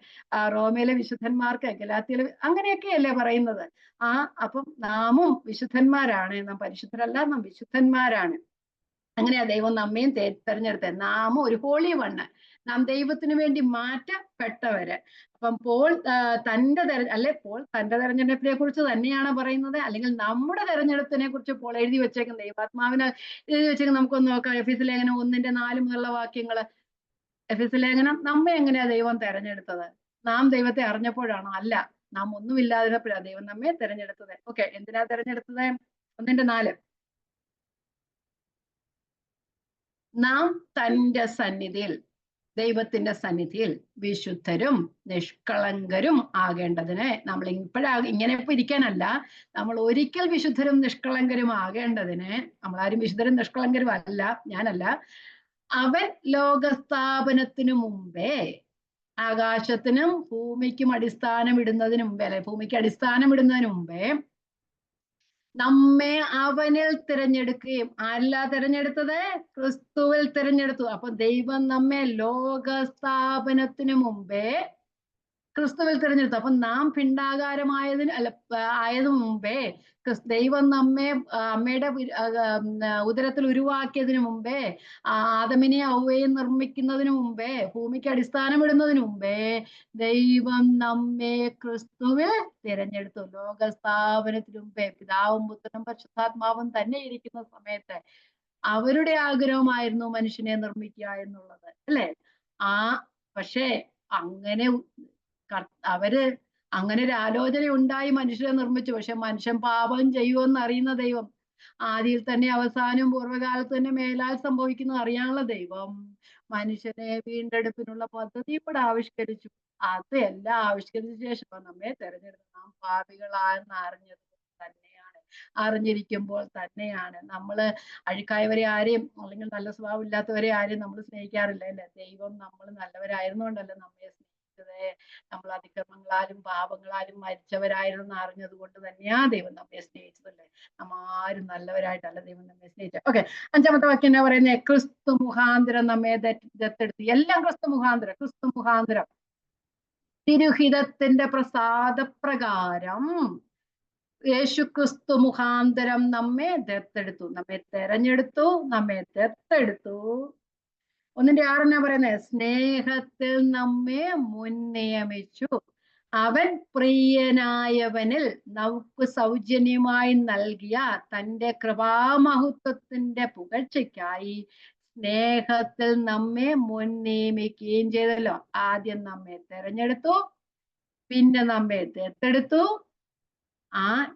റോമയിലെ വിശുദ്ധന്മാർക്ക്, ഗലാത്യയിലെ, അങ്ങനെയൊക്കെയല്ലേ പറയുന്നത്. അപ്പം നാമും വിശുദ്ധന്മാരാണ്, നാം പരിശുദ്ധരല്ല, നാം വിശുദ്ധന്മാരാണ്. അങ്ങനെയാ ദൈവം നമ്മയും തെരഞ്ഞെടുത്തത്. നാമും ഒരു ഹോളി വണ്ണ്, നാം ദൈവത്തിന് വേണ്ടി മാറ്റപ്പെട്ടവര്. അപ്പം പോൾ പോൾ തന്റെ തെരഞ്ഞെടുപ്പിനെ കുറിച്ച് തന്നെയാണ് പറയുന്നത്, അല്ലെങ്കിൽ നമ്മുടെ തെരഞ്ഞെടുപ്പിനെ കുറിച്ച് പോൾ എഴുതി വെച്ചേക്കുന്ന ദൈവാത്മാവിന് എഴുതി വെച്ചേക്കുന്ന നമുക്കൊന്ന് നോക്കാം. എഫീസ് ലേഖനം 1:4 മുതലുള്ള വാക്യങ്ങള്. എഫീസ് ലേഖനം നമ്മെ എങ്ങനെയാ ദൈവം തെരഞ്ഞെടുത്തത്? നാം ദൈവത്തെ അറിഞ്ഞപ്പോഴാണോ? അല്ല, നാം ഒന്നുമില്ലാതിരുന്നപ്പോഴാണ് ദൈവം നമ്മെ തെരഞ്ഞെടുത്തത്. ഓക്കെ, എന്തിനാ തെരഞ്ഞെടുത്തത്? 1:4. നാം തന്റെ സന്നിധിയിൽ, ദൈവത്തിന്റെ സന്നിധിയിൽ വിശുദ്ധരും നിഷ്കളങ്കരും ആകേണ്ടതിന്, നമ്മൾ ഇങ്ങനെ ഇപ്പൊ ഇരിക്കാനല്ല, നമ്മൾ ഒരിക്കൽ വിശുദ്ധരും നിഷ്കളങ്കരും ആകേണ്ടതിന്, നമ്മളാരും വിശുദ്ധരും നിഷ്കളങ്കരും അല്ല, ഞാനല്ല, അവൻ ലോകസ്ഥാപനത്തിനു മുമ്പേ, ആകാശത്തിനും ഭൂമിക്കും അടിസ്ഥാനം ഇടുന്നതിന് മുമ്പേ, അല്ലെ ഭൂമിക്ക് അടിസ്ഥാനം ഇടുന്നതിന് മുമ്പേ നമ്മെ അവനിൽ തിരഞ്ഞെടുക്കുകയും, ആരല്ല തിരഞ്ഞെടുത്തത്? ക്രിസ്തുവിൽ തിരഞ്ഞെടുത്തു. അപ്പൊ ദൈവം നമ്മെ ലോകസ്ഥാപനത്തിന് മുമ്പേ ക്രിസ്തുവിൽ തിരഞ്ഞെടുത്തു. അപ്പൊ നാം ആയതിനു മുമ്പേ ദൈവം നമ്മെ അമ്മയുടെ ഉദരത്തിൽ ഉരുവാക്കിയതിനു മുമ്പേ, ആദമിനെ ഔവ്വയും നിർമ്മിക്കുന്നതിന് മുമ്പേ, ഭൂമിക്ക് അടിസ്ഥാനം ഇടുന്നതിന് മുമ്പേ ദൈവം നമ്മെ ക്രിസ്തുവിൽ തിരഞ്ഞെടുത്തു. ലോകസ്ഥാപനത്തിനു മുമ്പേ പിതാവും പുത്രനും പരിശുദ്ധാത്മാവും തന്നെ ഇരിക്കുന്ന സമയത്ത് അവരുടെ ആഗ്രഹമായിരുന്നു മനുഷ്യനെ നിർമ്മിക്കുക എന്നുള്ളത്, അല്ലെ? പക്ഷേ അങ്ങനെ അങ്ങനെ ഒരു ആലോചന ഉണ്ടായി, മനുഷ്യരെ നിർമ്മിച്ചു. പക്ഷെ മനുഷ്യൻ പാപം ചെയ്യുമെന്ന് അറിയുന്ന ദൈവം, ആദിയിൽ തന്നെ അവസാനവും പൂർവ്വകാലത്ത് തന്നെ മേലാൽ സംഭവിക്കുന്നത് അറിയാനുള്ള ദൈവം മനുഷ്യനെ വീണ്ടെടുപ്പിനുള്ള പദ്ധതി കൂടെ ആവിഷ്കരിച്ചു. അതെല്ലാം ആവിഷ്കരിച്ച ശേഷം നമ്മെ തെരഞ്ഞെടുത്ത്, നാം പാപികളാണെന്ന് അറിഞ്ഞിരിക്കുമ്പോൾ തന്നെയാണ് നമ്മള് അഴുക്കായവരെ ആരെയും, അല്ലെങ്കിൽ നല്ല സ്വഭാവം ഇല്ലാത്തവരെ ആരെയും നമ്മൾ സ്നേഹിക്കാറില്ല, അല്ലെ? ദൈവം നമ്മൾ നല്ലവരായിരുന്നുകൊണ്ടല്ല നമ്മെ സ്നേഹിച്ചത്. നമ്മൾ അതിക്രമങ്ങളാലും പാപങ്ങളാലും മരിച്ചവരായിരുന്നു അറിഞ്ഞത് കൊണ്ട് തന്നെയാ ദൈവം നമ്മെ സ്നേഹിച്ചതല്ലേ. നമ്മ ആരും നല്ലവരായിട്ടല്ല ദൈവം നമ്മെ സ്നേഹിച്ചത്. ഓക്കെ, 5-ാമത്തെ വാക്യം എന്നാ പറയുന്നത്? ക്രിസ്തു മുഖാന്തരം നമ്മെ ദത്തെടുത്തു. എല്ലാം ക്രിസ്തു മുഖാന്തരം തിരുഹിതത്തിന്റെ പ്രസാദപ്രകാരം യേശുക്രിസ്തു മുഖാന്തരം നമ്മെ ദത്തെടുത്തു, നമ്മെ തെരഞ്ഞെടുത്തു, നമ്മെ ദത്തെടുത്തു. 1:6 പറയുന്നത്, സ്നേഹത്തിൽ നമ്മെ മുൻനിയമിച്ചു, അവൻ പ്രിയനായവനിൽ നമുക്ക് സൗജന്യമായി നൽകിയ തന്റെ കൃപാമഹത്വത്തിന്റെ പുകഴ്ചയ്ക്കായി സ്നേഹത്തിൽ നമ്മെ മുൻനിയമിക്കുകയും ചെയ്തല്ലോ. ആദ്യം നമ്മെ തെരഞ്ഞെടുത്തു, പിന്നെ നമ്മെ ദത്തെടുത്തു,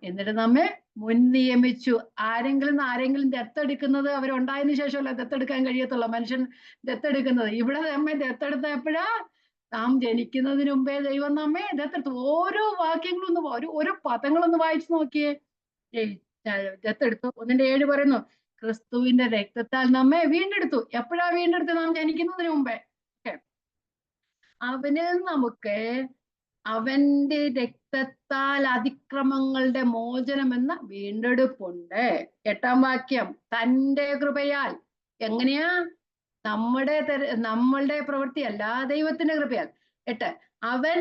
എന്നിട്ട് നമ്മെ മുൻനിയമിച്ചു. ആരെങ്കിലും ദത്തെടുക്കുന്നത് അവരുണ്ടായതിനു ശേഷമല്ല ദത്തെടുക്കാൻ കഴിയത്തുള്ളൂ. മനുഷ്യൻ ദത്തെടുക്കുന്നത്, ഇവിടെ നമ്മെ ദത്തെടുത്ത എപ്പോഴാ? നാം ജനിക്കുന്നതിന് മുമ്പേ ദൈവം നമ്മെ ദത്തെടുത്തു. ഓരോ വാക്യങ്ങളൊന്ന്, ഓരോ പദങ്ങളൊന്ന് വായിച്ചു നോക്കിയേ. ദത്തെടുത്തു. 1:7 പറയുന്നു, ക്രിസ്തുവിന്റെ രക്തത്താൽ നമ്മെ വീണ്ടെടുത്തു. എപ്പോഴാ വീണ്ടെടുത്ത്? നാം ജനിക്കുന്നതിന് മുമ്പേ. അവന് നമുക്ക് അവന്റെ രക്തത്താൽ അതിക്രമങ്ങളുടെ മോചനം എന്ന വീണ്ടെടുപ്പുണ്ട്. 8-ാം വാക്യം, തന്റെ കൃപയാൽ. എങ്ങനെയാ? നമ്മളുടെ പ്രവൃത്തിയല്ല, ദൈവത്തിന്റെ കൃപയാൽ. 8, അവൻ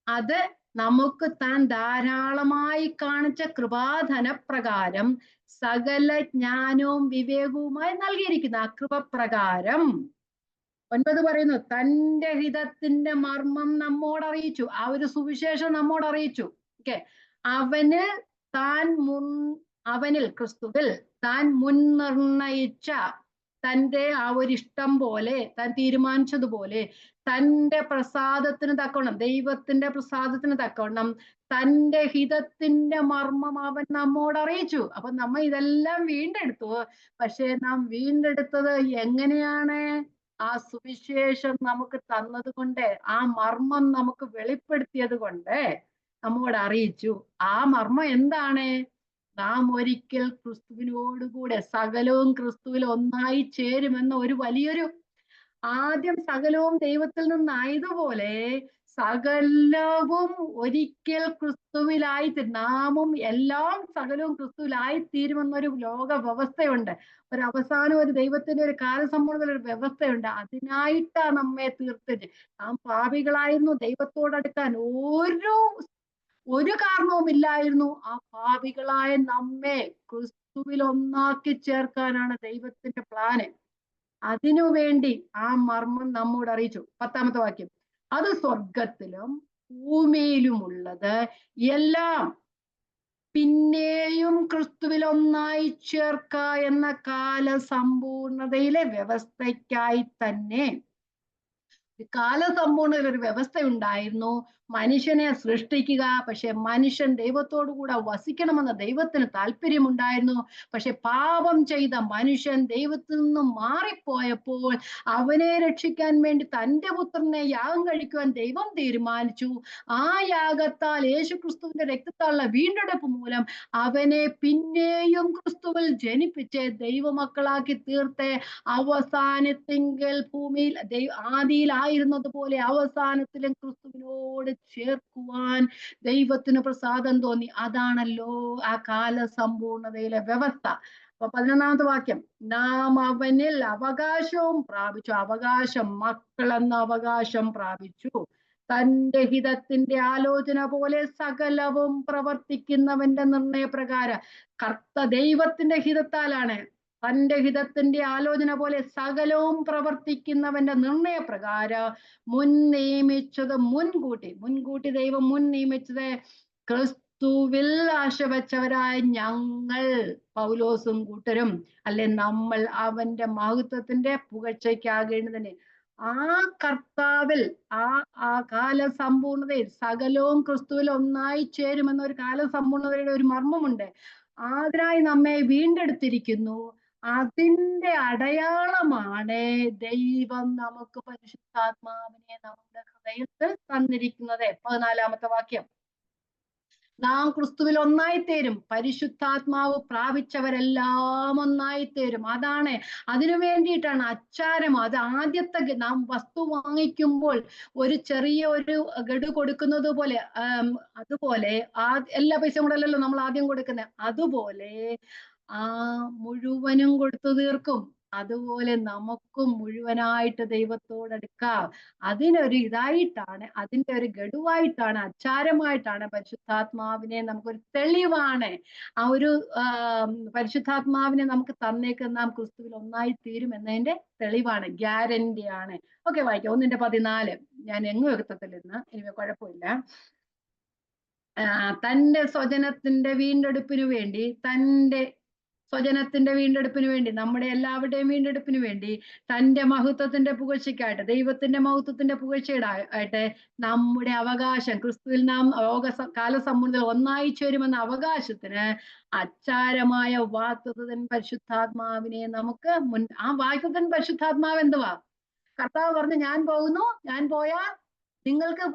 അത് നമുക്ക് താൻ ധാരാളമായി കാണിച്ച കൃപാധനപ്രകാരം സകല ജ്ഞാനവും വിവേകവുമായി നൽകിയിരിക്കുന്നു. ആ കൃപപ്രകാരം 9 പറയുന്നു, തന്റെ ഹിതത്തിന്റെ മർമ്മം നമ്മോട് അറിയിച്ചു. ആ ഒരു സുവിശേഷം നമ്മോട് അറിയിച്ചു. ഓക്കെ, അവനിൽ ക്രിസ്തുവിൽ താൻ മുൻനിർണയിച്ച തന്റെ ആ ഒരു ഇഷ്ടം പോലെ, താൻ തീരുമാനിച്ചതുപോലെ തന്റെ പ്രസാദത്തിന് തക്കവണ്ണം, ദൈവത്തിന്റെ പ്രസാദത്തിന് തക്കവണ്ണം തന്റെ ഹിതത്തിന്റെ മർമ്മം അവൻ നമ്മോട് അറിയിച്ചു. അപ്പൊ നമ്മ ഇതെല്ലാം വീണ്ടെടുത്തു. പക്ഷെ നാം വീണ്ടെടുത്തത് എങ്ങനെയാണ്? ആ സുവിശേഷം നമുക്ക് തന്നത് കൊണ്ട്, ആ മർമ്മം നമുക്ക് വെളിപ്പെടുത്തിയത് കൊണ്ട് നമ്മോട് അറിയിച്ചു. ആ മർമ്മം എന്താണ്? നാം ഒരിക്കൽ ക്രിസ്തുവിനോടുകൂടെ സകലവും ക്രിസ്തുവിൽ ഒന്നായി ചേരുമെന്ന ഒരു വലിയൊരു, ആദ്യം സകലവും ദൈവത്തിൽ നിന്നായതുപോലെ സകലവും ഒരിക്കൽ ക്രിസ്തുവിലായി, നാമും എല്ലാം സകലവും ക്രിസ്തുവിലായി തീരുമെന്നൊരു ലോക വ്യവസ്ഥയുണ്ട്. ഒരു അവസാനം, ഒരു ദൈവത്തിന്റെ ഒരു കാലസമ്പൂർണ്ണ ഒരു വ്യവസ്ഥയുണ്ട്. അതിനായിട്ടാ നമ്മെ തീർത്തിട്ട്. നാം പാപികളായിരുന്നു, ദൈവത്തോടടുക്കാൻ ഒരു കാരണവും ഇല്ലായിരുന്നു. ആ പാപികളായ നമ്മെ ക്രിസ്തുവിൽ ഒന്നാക്കി ചേർക്കാനാണ് ദൈവത്തിന്റെ പ്ലാന്. അതിനുവേണ്ടി ആ മർമ്മം നമ്മോട് അറിയിച്ചു. 10-ാമത്തെ വാക്യം, അത് സ്വർഗത്തിലും ഭൂമിയിലുമുള്ളത് എല്ലാം പിന്നെയും ക്രിസ്തുവിൽ ഒന്നായി ചേർക്ക എന്ന കാലസമ്പൂർണതയിലെ വ്യവസ്ഥയ്ക്കായി തന്നെ. കാലസമ്പൂർണ്ണതയിൽ ഒരു വ്യവസ്ഥ ഉണ്ടായിരുന്നു. മനുഷ്യനെ സൃഷ്ടിക്കുക, പക്ഷെ മനുഷ്യൻ ദൈവത്തോടു കൂടെ വസിക്കണമെന്ന് ദൈവത്തിന് താല്പര്യമുണ്ടായിരുന്നു. പക്ഷെ പാപം ചെയ്ത മനുഷ്യൻ ദൈവത്തിൽ നിന്നും മാറിപ്പോയപ്പോൾ അവനെ രക്ഷിക്കാൻ വേണ്ടി തൻ്റെ പുത്രനെ യാഗം കഴിക്കുവാൻ ദൈവം തീരുമാനിച്ചു. ആ യാഗത്താൽ, യേശുക്രിസ്തുവിന്റെ രക്തത്താലുള്ള വീണ്ടെടുപ്പ് മൂലം അവനെ പിന്നെയും ക്രിസ്തുവിൽ ജനിപ്പിച്ച് ദൈവമക്കളാക്കി തീർത്ത് അവസാനത്തെങ്കിൽ ഭൂമിയിൽ ആദിയിലായിരുന്നത് പോലെ അവസാനത്തിലും ക്രിസ്തുവിനോട് ചേർക്കുവാൻ ദൈവത്തിന് പ്രസാദം തോന്നി. അതാണല്ലോ ആ കാലസമ്പൂർണതയിലെ വ്യവസ്ഥ. അപ്പൊ 11-ാമത്തെ വാക്യം, നാം അവനിൽ അവകാശവും പ്രാപിച്ചു. അവകാശം, മക്കളെന്ന അവകാശം പ്രാപിച്ചു. തന്റെ ഹിതത്തിന്റെ ആലോചന പോലെ സകലവും പ്രവർത്തിക്കുന്നവന്റെ നിർണയപ്രകാരം. ദൈവത്തിന്റെ ഹിതത്താലാണ്, തന്റെ ഹിതത്തിന്റെ ആലോചന പോലെ സകലവും പ്രവർത്തിക്കുന്നവന്റെ നിർണയപ്രകാരം മുൻ നിയമിച്ചത് മുൻകൂട്ടി ദൈവം മുൻ നിയമിച്ചത് ക്രിസ്തുവിൽ ആശ വെച്ചവരായ ഞങ്ങൾ, പൗലോസും കൂട്ടരും, അല്ലെ നമ്മൾ, അവന്റെ മഹത്വത്തിന്റെ പുകഴ്ചയ്ക്കാകേണ്ടതിന് ആ കർത്താവിൽ, ആ കാലസമ്പൂർണതയിൽ സകലവും ക്രിസ്തുവിൽ ഒന്നായി ചേരുമെന്നൊരു കാലസമ്പൂർണതയുടെ ഒരു മർമ്മമുണ്ട്. അതിനായി നമ്മെ വീണ്ടെടുത്തിരിക്കുന്നു. അതിന്റെ അടയാളമാണ് ദൈവം നമുക്ക് പരിശുദ്ധാത്മാവിനെ നമ്മുടെ ഹൃദയത്തിൽ തന്നിരിക്കുന്നത്. 14-ാമത്തെ വാക്യം, നാം ക്രിസ്തുവിൽ ഒന്നായിത്തീരും. പരിശുദ്ധാത്മാവ് പ്രാപിച്ചവരെല്ലാം ഒന്നായിത്തീരും. അതാണ്, അതിനു വേണ്ടിയിട്ടാണ് അച്ചാരം. അത് ആദ്യത്തെ, നാം വസ്തു വാങ്ങിക്കുമ്പോൾ ഒരു ചെറിയ ഒരു ഗഡു കൊടുക്കുന്നത് പോലെ, അതുപോലെ എല്ലാ പൈസയും കൂടെ അല്ലല്ലോ നമ്മൾ ആദ്യം കൊടുക്കുന്നത്. അതുപോലെ മുഴുവനും കൊടുത്തു തീർക്കും. അതുപോലെ നമുക്കും മുഴുവനായിട്ട് ദൈവത്തോടടുക്കാം. അതിനൊരു ഇതായിട്ടാണ്, അതിന്റെ ഒരു ഗഡുവായിട്ടാണ്, അച്ചാരമായിട്ടാണ് പരിശുദ്ധാത്മാവിനെ നമുക്കൊരു തെളിവാണ്. ആ ഒരു പരിശുദ്ധാത്മാവിനെ നമുക്ക് തന്നേക്കുന്ന നാം ക്രിസ്തുവിൽ ഒന്നായി തീരും എന്നതിന്റെ തെളിവാണ്, ഗ്യാരണ്ടിയാണ്. ഓക്കെ, വായിക്കാം. 1:14. ഞാൻ എങ്ങും എഴുത്തത്തിലിരുന്ന്, എനിക്ക് കുഴപ്പമില്ല. തന്റെ സ്വജനത്തിന്റെ വീണ്ടെടുപ്പിനു വേണ്ടി, നമ്മുടെ എല്ലാവരുടെയും വീണ്ടെടുപ്പിന് വേണ്ടി, തന്റെ മഹത്വത്തിന്റെ പുകഴ്ചയ്ക്കായിട്ട്, ദൈവത്തിന്റെ മഹത്വത്തിന്റെ പുകഴ്ചയായിട്ട് നമ്മുടെ അവകാശം, ക്രിസ്തുവിൽ നാം കാലസമ്പൂർണ്ണതയിൽ ഒന്നായി ചേരുമെന്ന അവകാശത്തിന് അച്ചാരമായ വാഗ്ദത്തൻ പരിശുദ്ധാത്മാവിനെ നമുക്ക് ആ വാഗ്ദത്തൻ പരിശുദ്ധാത്മാവ് എന്തുവാ? കർത്താവ് പറഞ്ഞു, ഞാൻ പോകുന്നു, ഞാൻ പോയാൽ നിങ്ങൾക്ക്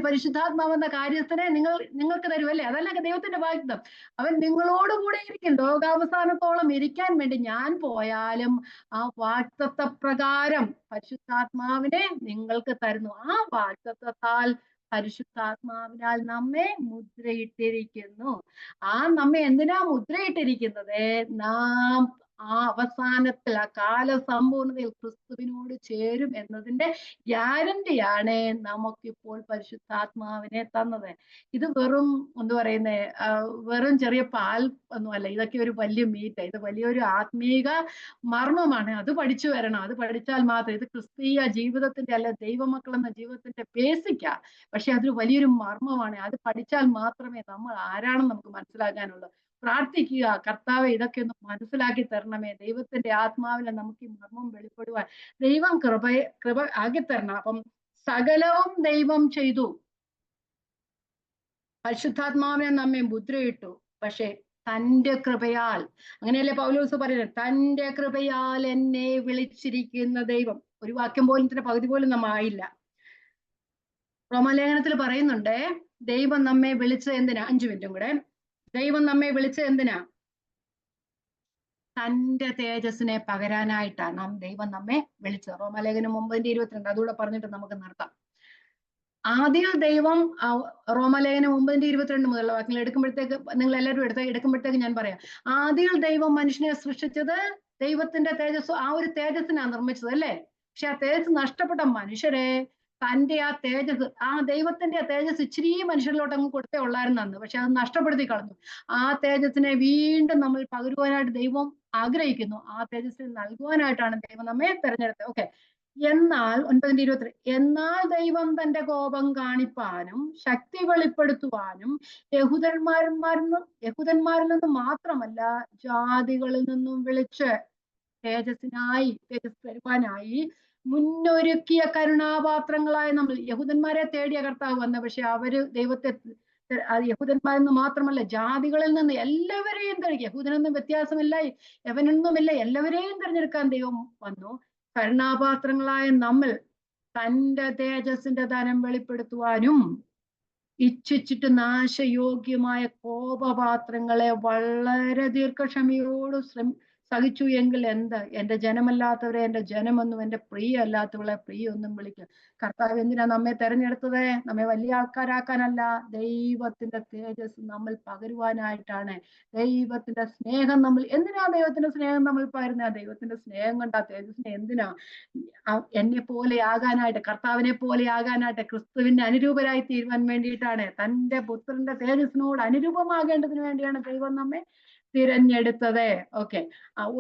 പരിശുദ്ധാത്മാവെന്ന കാര്യസ്ഥനെ നിങ്ങൾക്ക് തരുമല്ലേ. അതല്ല ദൈവത്തിന്റെ വാഗ്ദത്തം. അവൻ നിങ്ങളോടുകൂടെ ഇരിക്കും, ലോകാവസാനത്തോളം ഇരിക്കാൻ വേണ്ടി. ഞാൻ പോയാലും ആ വാഗ്ദത്ത പ്രകാരം പരിശുദ്ധാത്മാവിനെ നിങ്ങൾക്ക് തരുന്നു. ആ വാഗ്ദത്തത്താൽ, പരിശുദ്ധാത്മാവിനാൽ നമ്മെ മുദ്രയിട്ടിരിക്കുന്നു. നമ്മെ എന്തിനാ മുദ്രയിട്ടിരിക്കുന്നത്? നാം ആ അവസാനത്തിൽ, ആ കാലസമ്പൂർണതയിൽ ക്രിസ്തുവിനോട് ചേരും എന്നതിന്റെ ഗ്യാരണ്ടിയാണ് നമുക്കിപ്പോൾ പരിശുദ്ധാത്മാവിനെ തന്നത്. ഇത് വെറും എന്താ പറയുന്നേ, വെറും ചെറിയ പാൽ ഒന്നുമല്ല. ഇതൊക്കെ ഒരു വലിയ മീറ്റ്, ഇത് വലിയൊരു ആത്മീക മർമ്മമാണ്. അത് പഠിച്ചു വരണം. അത് പഠിച്ചാൽ മാത്രം, ഇത് ക്രിസ്തീയ ജീവിതത്തിന്റെ, അല്ല ദൈവമക്കൾ എന്ന ജീവിതത്തിന്റെ ബേസിക്കാ. പക്ഷെ അതൊരു വലിയൊരു മർമ്മമാണ്. അത് പഠിച്ചാൽ മാത്രമേ നമ്മൾ ആരാണെന്ന് നമുക്ക് മനസ്സിലാക്കാനുള്ളൂ. പ്രാർത്ഥിക്കുക, കർത്താവെ ഇതൊക്കെ ഒന്ന് മനസ്സിലാക്കി തരണമേ. ദൈവത്തിന്റെ ആത്മാവിനെ നമുക്ക് ഈ മർമ്മം വെളിപ്പെടുവാൻ ദൈവം കൃപ ആക്കി തരണം. അപ്പം സകലവും ദൈവം ചെയ്തു. പരിശുദ്ധാത്മാവിനെ നമ്മെ മുദ്രയിട്ടു. പക്ഷെ തന്റെ കൃപയാൽ, അങ്ങനെയല്ലേ പൗലോസ് പറയുന്നത്, തന്റെ കൃപയാൽ എന്നെ വിളിച്ചിരിക്കുന്ന ദൈവം. ഒരു വാക്യം പോലും, ഇതിന്റെ പകുതി പോലും നമ്മ ആയില്ല. റോമാലേഖനത്തിൽ പറയുന്നുണ്ട്, ദൈവം നമ്മെ വിളിച്ചത് എന്തിനാ? 5 മിനിറ്റും കൂടെ. ദൈവം നമ്മെ വിളിച്ചത് എന്തിനാ? തന്റെ തേജസ്സിനെ പകരാനായിട്ടാണ് ദൈവം നമ്മെ വിളിച്ചത്. റോമാലേഖനം 9:22. അതുകൂടെ പറഞ്ഞിട്ട് നമുക്ക് നിർത്താം. ആദ്യം ദൈവം, റോമാലേഖനം 9:22 മുതലുള്ള വാക്യങ്ങൾ എടുക്കുമ്പോഴത്തേക്ക്, നിങ്ങൾ എല്ലാവരും എടുക്കുമ്പോഴത്തേക്ക് ഞാൻ പറയാം. ആദ്യം ദൈവം മനുഷ്യനെ സൃഷ്ടിച്ചത് ദൈവത്തിന്റെ തേജസ്, ആ ഒരു തേജസ്സിനാണ് നിർമ്മിച്ചത്, അല്ലേ? പക്ഷെ ആ തേജസ് നഷ്ടപ്പെട്ട മനുഷ്യരെ തന്റെ ആ തേജസ്, ആ ദൈവത്തിന്റെ ആ തേജസ് ഇച്ചിരി മനുഷ്യരിലോട്ട് അങ്ങ് കൊടുത്തേ ഉള്ളായിരുന്നു അന്ന്. പക്ഷെ അത് നഷ്ടപ്പെടുത്തി കളഞ്ഞു. ആ തേജസ്സിനെ വീണ്ടും നമ്മൾ പകരുവാനായിട്ട് ദൈവം ആഗ്രഹിക്കുന്നു. ആ തേജസ്സിൽ നൽകുവാനായിട്ടാണ് ദൈവം നമ്മെ തെരഞ്ഞെടുത്തത്. ഓക്കെ. എന്നാൽ 9:22, എന്നാൽ ദൈവം തന്റെ കോപം കാണിപ്പാനും ശക്തി വെളിപ്പെടുത്തുവാനും യഹൂദന്മാരിൽ നിന്നും മാത്രമല്ല ജാതികളിൽ നിന്നും വിളിച്ച് തേജസ് തരുവാനായി മുന്നൊരുക്കിയ കരുണാപാത്രങ്ങളായ നമ്മൾ. യഹൂദന്മാരെ തേടിയ കർത്താവ് വന്ന, പക്ഷെ അവര് ദൈവത്തെ യഹൂദന്മാരിൽ നിന്ന് മാത്രമല്ല ജാതികളിൽ നിന്ന് എല്ലാവരെയും തിരഞ്ഞെടുക്കും. യഹൂദനൊന്നും വ്യത്യാസമില്ല, യവനൊന്നുമില്ല, എല്ലാവരെയും തിരഞ്ഞെടുക്കാൻ ദൈവം വന്നു. കരുണാപാത്രങ്ങളായ നമ്മൾ തന്റെ തേജസ്സിന്റെ ധനം വെളിപ്പെടുത്തുവാനും ഇച്ഛിച്ചിട്ട് നാശയോഗ്യമായ കോപപാത്രങ്ങളെ വളരെ ദീർഘക്ഷമയോട് സഹിച്ചു എങ്കിൽ എന്ത്? എന്റെ ജനമല്ലാത്തവരെ എന്റെ ജനമെന്നും എന്റെ പ്രിയ അല്ലാത്തവളെ പ്രിയ ഒന്നും വിളിക്കുക. കർത്താവ് എന്തിനാ നമ്മെ തെരഞ്ഞെടുത്തത്? നമ്മെ വലിയ ആൾക്കാരാക്കാനല്ല, ദൈവത്തിന്റെ തേജസ് നമ്മൾ പകരുവാനായിട്ടാണ്. ദൈവത്തിന്റെ സ്നേഹം നമ്മൾ, എന്തിനാ ദൈവത്തിന്റെ സ്നേഹം നമ്മൾ പകരുന്ന? ദൈവത്തിന്റെ സ്നേഹം കൊണ്ട് ആ തേജസ്സിനെ എന്തിനാ? എന്നെ പോലെ ആകാനായിട്ട്, കർത്താവിനെ പോലെ ആകാനായിട്ട്, ക്രിസ്തുവിന്റെ അനുരൂപരായി തീരുവാൻ വേണ്ടിയിട്ടാണ്. തന്റെ പുത്രന്റെ തേജസ്സിനോട് അനുരൂപമാകേണ്ടതിന് വേണ്ടിയാണ് ദൈവം നമ്മെ തിരഞ്ഞെടുത്തത്. ഓക്കെ.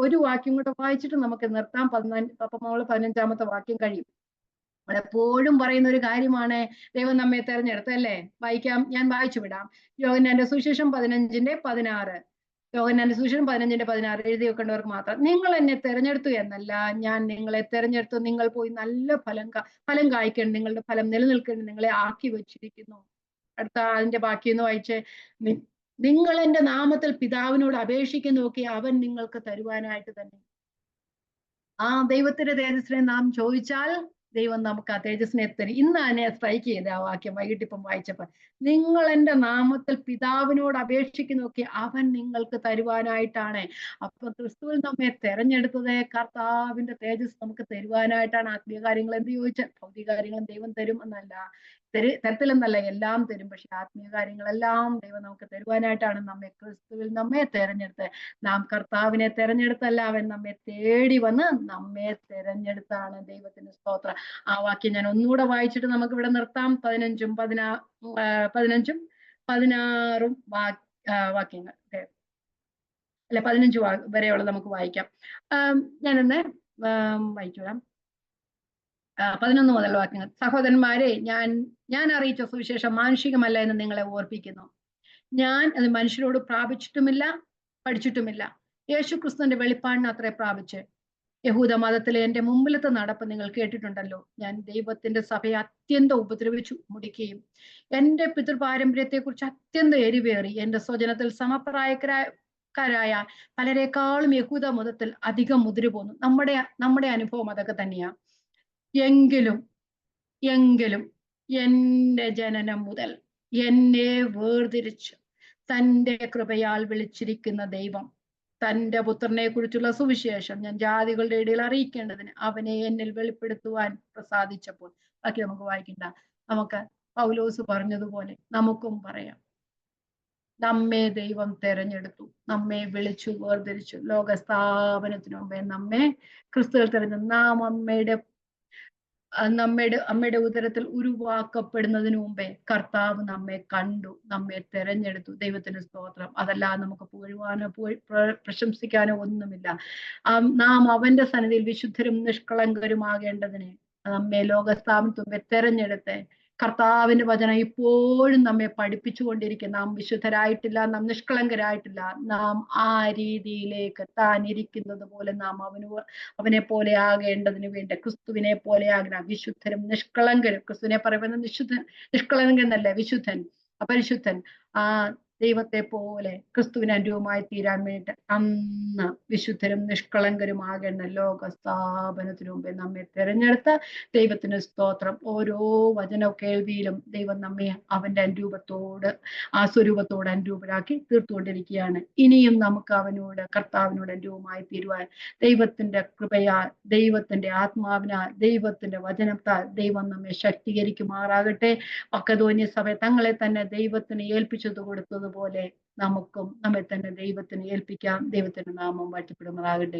ഒരു വാക്യം കൂടെ വായിച്ചിട്ട് നമുക്ക് നിർത്താം. 15-ാമത്തെ വാക്യം കഴിയും. അവിടെ എപ്പോഴും പറയുന്ന ഒരു കാര്യമാണ്, ദൈവം നമ്മെ തെരഞ്ഞെടുത്തല്ലേ. വായിക്കാം, ഞാൻ വായിച്ചു വിടാം. യോഹന്നാന്റെ സുവിശേഷം 15:16. യോഹന്നാന്റെ സുവിശേഷം 15:16 എഴുതി വെക്കേണ്ടവർക്ക് മാത്രം. നിങ്ങൾ എന്നെ തെരഞ്ഞെടുത്തു എന്നല്ല, ഞാൻ നിങ്ങളെ തെരഞ്ഞെടുത്തു. നിങ്ങൾ പോയി നല്ല ഫലം കായ്ക്കണം, നിങ്ങളുടെ ഫലം നിലനിൽക്കണം, നിങ്ങളെ ആക്കി വെച്ചിരിക്കുന്നു. അടുത്ത അതിന്റെ ബാക്കിയൊന്ന് വായിച്ചേ. നിങ്ങൾ എന്റെ നാമത്തിൽ പിതാവിനോട് അപേക്ഷിക്കുന്നതൊക്കെ അവൻ നിങ്ങൾക്ക് തരുവാനായിട്ട് തന്നെ. ആ ദൈവത്തിന്റെ തേജസ്സിനെ നാം ചോദിച്ചാൽ ദൈവം നമുക്ക് ആ തേജസ്സിനെ തരും. ഇന്ന് തന്നെ സ്ട്രൈക്ക് ചെയ്ത് ആ വാക്യം വൈകിട്ട് ഇപ്പം വായിച്ചപ്പോ, നിങ്ങൾ എന്റെ നാമത്തിൽ പിതാവിനോട് അപേക്ഷിക്കുന്നതൊക്കെ അവൻ നിങ്ങൾക്ക് തരുവാനായിട്ടാണ്. അപ്പൊ ക്രിസ്തുവിൽ നമ്മെ തെരഞ്ഞെടുത്തത് കർത്താവിന്റെ തേജസ് നമുക്ക് തരുവാനായിട്ടാണ്. ആത്മീയ കാര്യങ്ങൾ എന്ത് ചോദിച്ചാൽ ഭൗതിക കാര്യങ്ങളും ദൈവം തരും എന്നല്ല, തരത്തിലെന്നല്ല, എല്ലാം തരും. പക്ഷെ ആത്മീയ കാര്യങ്ങളെല്ലാം ദൈവം നമുക്ക് തരുവാനായിട്ടാണ് ക്രിസ്തുവിൽ നമ്മെ തെരഞ്ഞെടുത്ത്. നാം കർത്താവിനെ തെരഞ്ഞെടുത്തല്ല, അവൻ നമ്മെ തേടി വന്ന് നമ്മെ തെരഞ്ഞെടുത്താണ്. ദൈവത്തിന് സ്തോത്രം. ആ വാക്യം ഞാൻ ഒന്നുകൂടെ വായിച്ചിട്ട് നമുക്ക് ഇവിടെ നിർത്താം. 15-ഉം 16 വാക്യങ്ങൾ, അല്ലെ 15 വരെയുള്ളത് നമുക്ക് വായിക്കാം. ഞാനൊന്ന് വായിച്ചുവിടാം. 11 മുതൽ വാക്യങ്ങൾ. സഹോദരന്മാരെ, ഞാൻ അറിയിച്ച സുവിശേഷം മാനുഷികമല്ല എന്ന് നിങ്ങളെ ഓർപ്പിക്കുന്നു. ഞാൻ അത് മനുഷ്യരോട് പ്രാപിച്ചിട്ടുമില്ല, പഠിച്ചിട്ടുമില്ല. യേശു ക്രിസ്തുവിന്റെ വെളിപ്പാടിന് അത്രേ പ്രാപിച്ച്. യഹൂദ മതത്തിലെ എന്റെ മുമ്പിലത്തെ നടപ്പ് നിങ്ങൾ കേട്ടിട്ടുണ്ടല്ലോ. ഞാൻ ദൈവത്തിന്റെ സഭയെ അത്യന്തം ഉപദ്രവിച്ചു മുടിക്കുകയും എന്റെ പിതൃപാരമ്പര്യത്തെ കുറിച്ച് അത്യന്തം എരിവേറി എന്റെ സ്വജനത്തിൽ സമപ്രായക്കാരായ പലരെക്കാളും യഹൂദ മതത്തിൽ അധികം മുതിര് പോന്നു. നമ്മുടെ അനുഭവം അതൊക്കെ തന്നെയാ. എങ്കിലും എന്റെ ജനനം മുതൽ എന്നെ വേർതിരിച്ച് തന്റെ കൃപയാൽ വിളിച്ചിരിക്കുന്ന ദൈവം തന്റെ പുത്രനെ കുറിച്ചുള്ള സുവിശേഷം ഞാൻ ജാതികളുടെ ഇടയിൽ അറിയിക്കേണ്ടതിന് അവനെ എന്നിൽ വെളിപ്പെടുത്തുവാൻ പ്രസാദിച്ചപ്പോൾ. ബാക്കി നമുക്ക് വായിക്കണ്ട. നമുക്ക് പൗലോസ് പറഞ്ഞതുപോലെ നമുക്കും പറയാം, നമ്മെ ദൈവം തെരഞ്ഞെടുത്തു, നമ്മെ വിളിച്ചു വേർതിരിച്ചു. ലോകസ്ഥാപനത്തിനു മുമ്പേ നമ്മെ ക്രിസ്തുവിൽ തെരഞ്ഞെടുത്തു. നാം അമ്മയുടെ ഉദരത്തിൽ ഉരുവാക്കപ്പെടുന്നതിന് മുമ്പേ കർത്താവ് നമ്മെ കണ്ടു, നമ്മെ തെരഞ്ഞെടുത്തു. ദൈവത്തിന് സ്തോത്രം. അതല്ലാതെ നമുക്ക് പുകഴുവാനോ പ്രശംസിക്കാനോ ഒന്നുമില്ല. നാം അവന്റെ സന്നിധിയിൽ വിശുദ്ധരും നിഷ്കളങ്കരുമാകേണ്ടതിന് നമ്മെ ലോകസ്ഥാപനത്തിന് മുമ്പേ തെരഞ്ഞെടുത്ത് കർത്താവിന്റെ വചനം ഇപ്പോഴും നമ്മെ പഠിപ്പിച്ചുകൊണ്ടിരിക്കും. നാം വിശുദ്ധരായിട്ടില്ല, നാം നിഷ്കളങ്കരായിട്ടില്ല. നാം ആ രീതിയിലേക്ക് താൻ ഇരിക്കുന്നത് പോലെ നാം അവനെ പോലെ ആകേണ്ടതിന് വേണ്ടി ക്രിസ്തുവിനെ പോലെ ആകണം. വിശുദ്ധരും നിഷ്കളങ്കരും. ക്രിസ്തുവിനെ പറയുന്നത് നിഷ്കളങ്കൻ എന്നല്ല, വിശുദ്ധൻ, അപരിശുദ്ധൻ. ആ ദൈവത്തെ പോലെ ക്രിസ്തുവിന് അനുരൂപമായി തീരാൻ വേണ്ടിയിട്ട് അന്ന് വിശുദ്ധരും നിഷ്കളങ്കരുമാകേണ്ട ലോകസ്ഥാപനത്തിനു മുമ്പേ നമ്മെ തിരഞ്ഞെടുത്ത ദൈവത്തിന് സ്തോത്രം. ഓരോ വചന കേൾവിയിലും ദൈവം നമ്മെ അവന്റെ അനുരൂപത്തോട്, ആ സ്വരൂപത്തോട് അനുരൂപരാക്കി തീർത്തുകൊണ്ടിരിക്കുകയാണ്. ഇനിയും നമുക്ക് കർത്താവിനോട് അനുരൂപമായി തീരുവാൻ ദൈവത്തിന്റെ കൃപയാൽ, ദൈവത്തിന്റെ ആത്മാവിനാൽ, ദൈവത്തിന്റെ വചനത്താൽ ദൈവം നമ്മെ ശക്തീകരിക്കുമാറാകട്ടെ. മക്കെദോന്യ സഭ തങ്ങളെ തന്നെ ദൈവത്തിന് ഏൽപ്പിച്ചത് കൊടുത്തതുപോലെ നമുക്കും നമ്മെ തന്നെ ദൈവത്തിന് ഏൽപ്പിക്കാം. ദൈവത്തിന്റെ നാമം വാഴ്ത്തപ്പെടുമാറാകട്ടെ.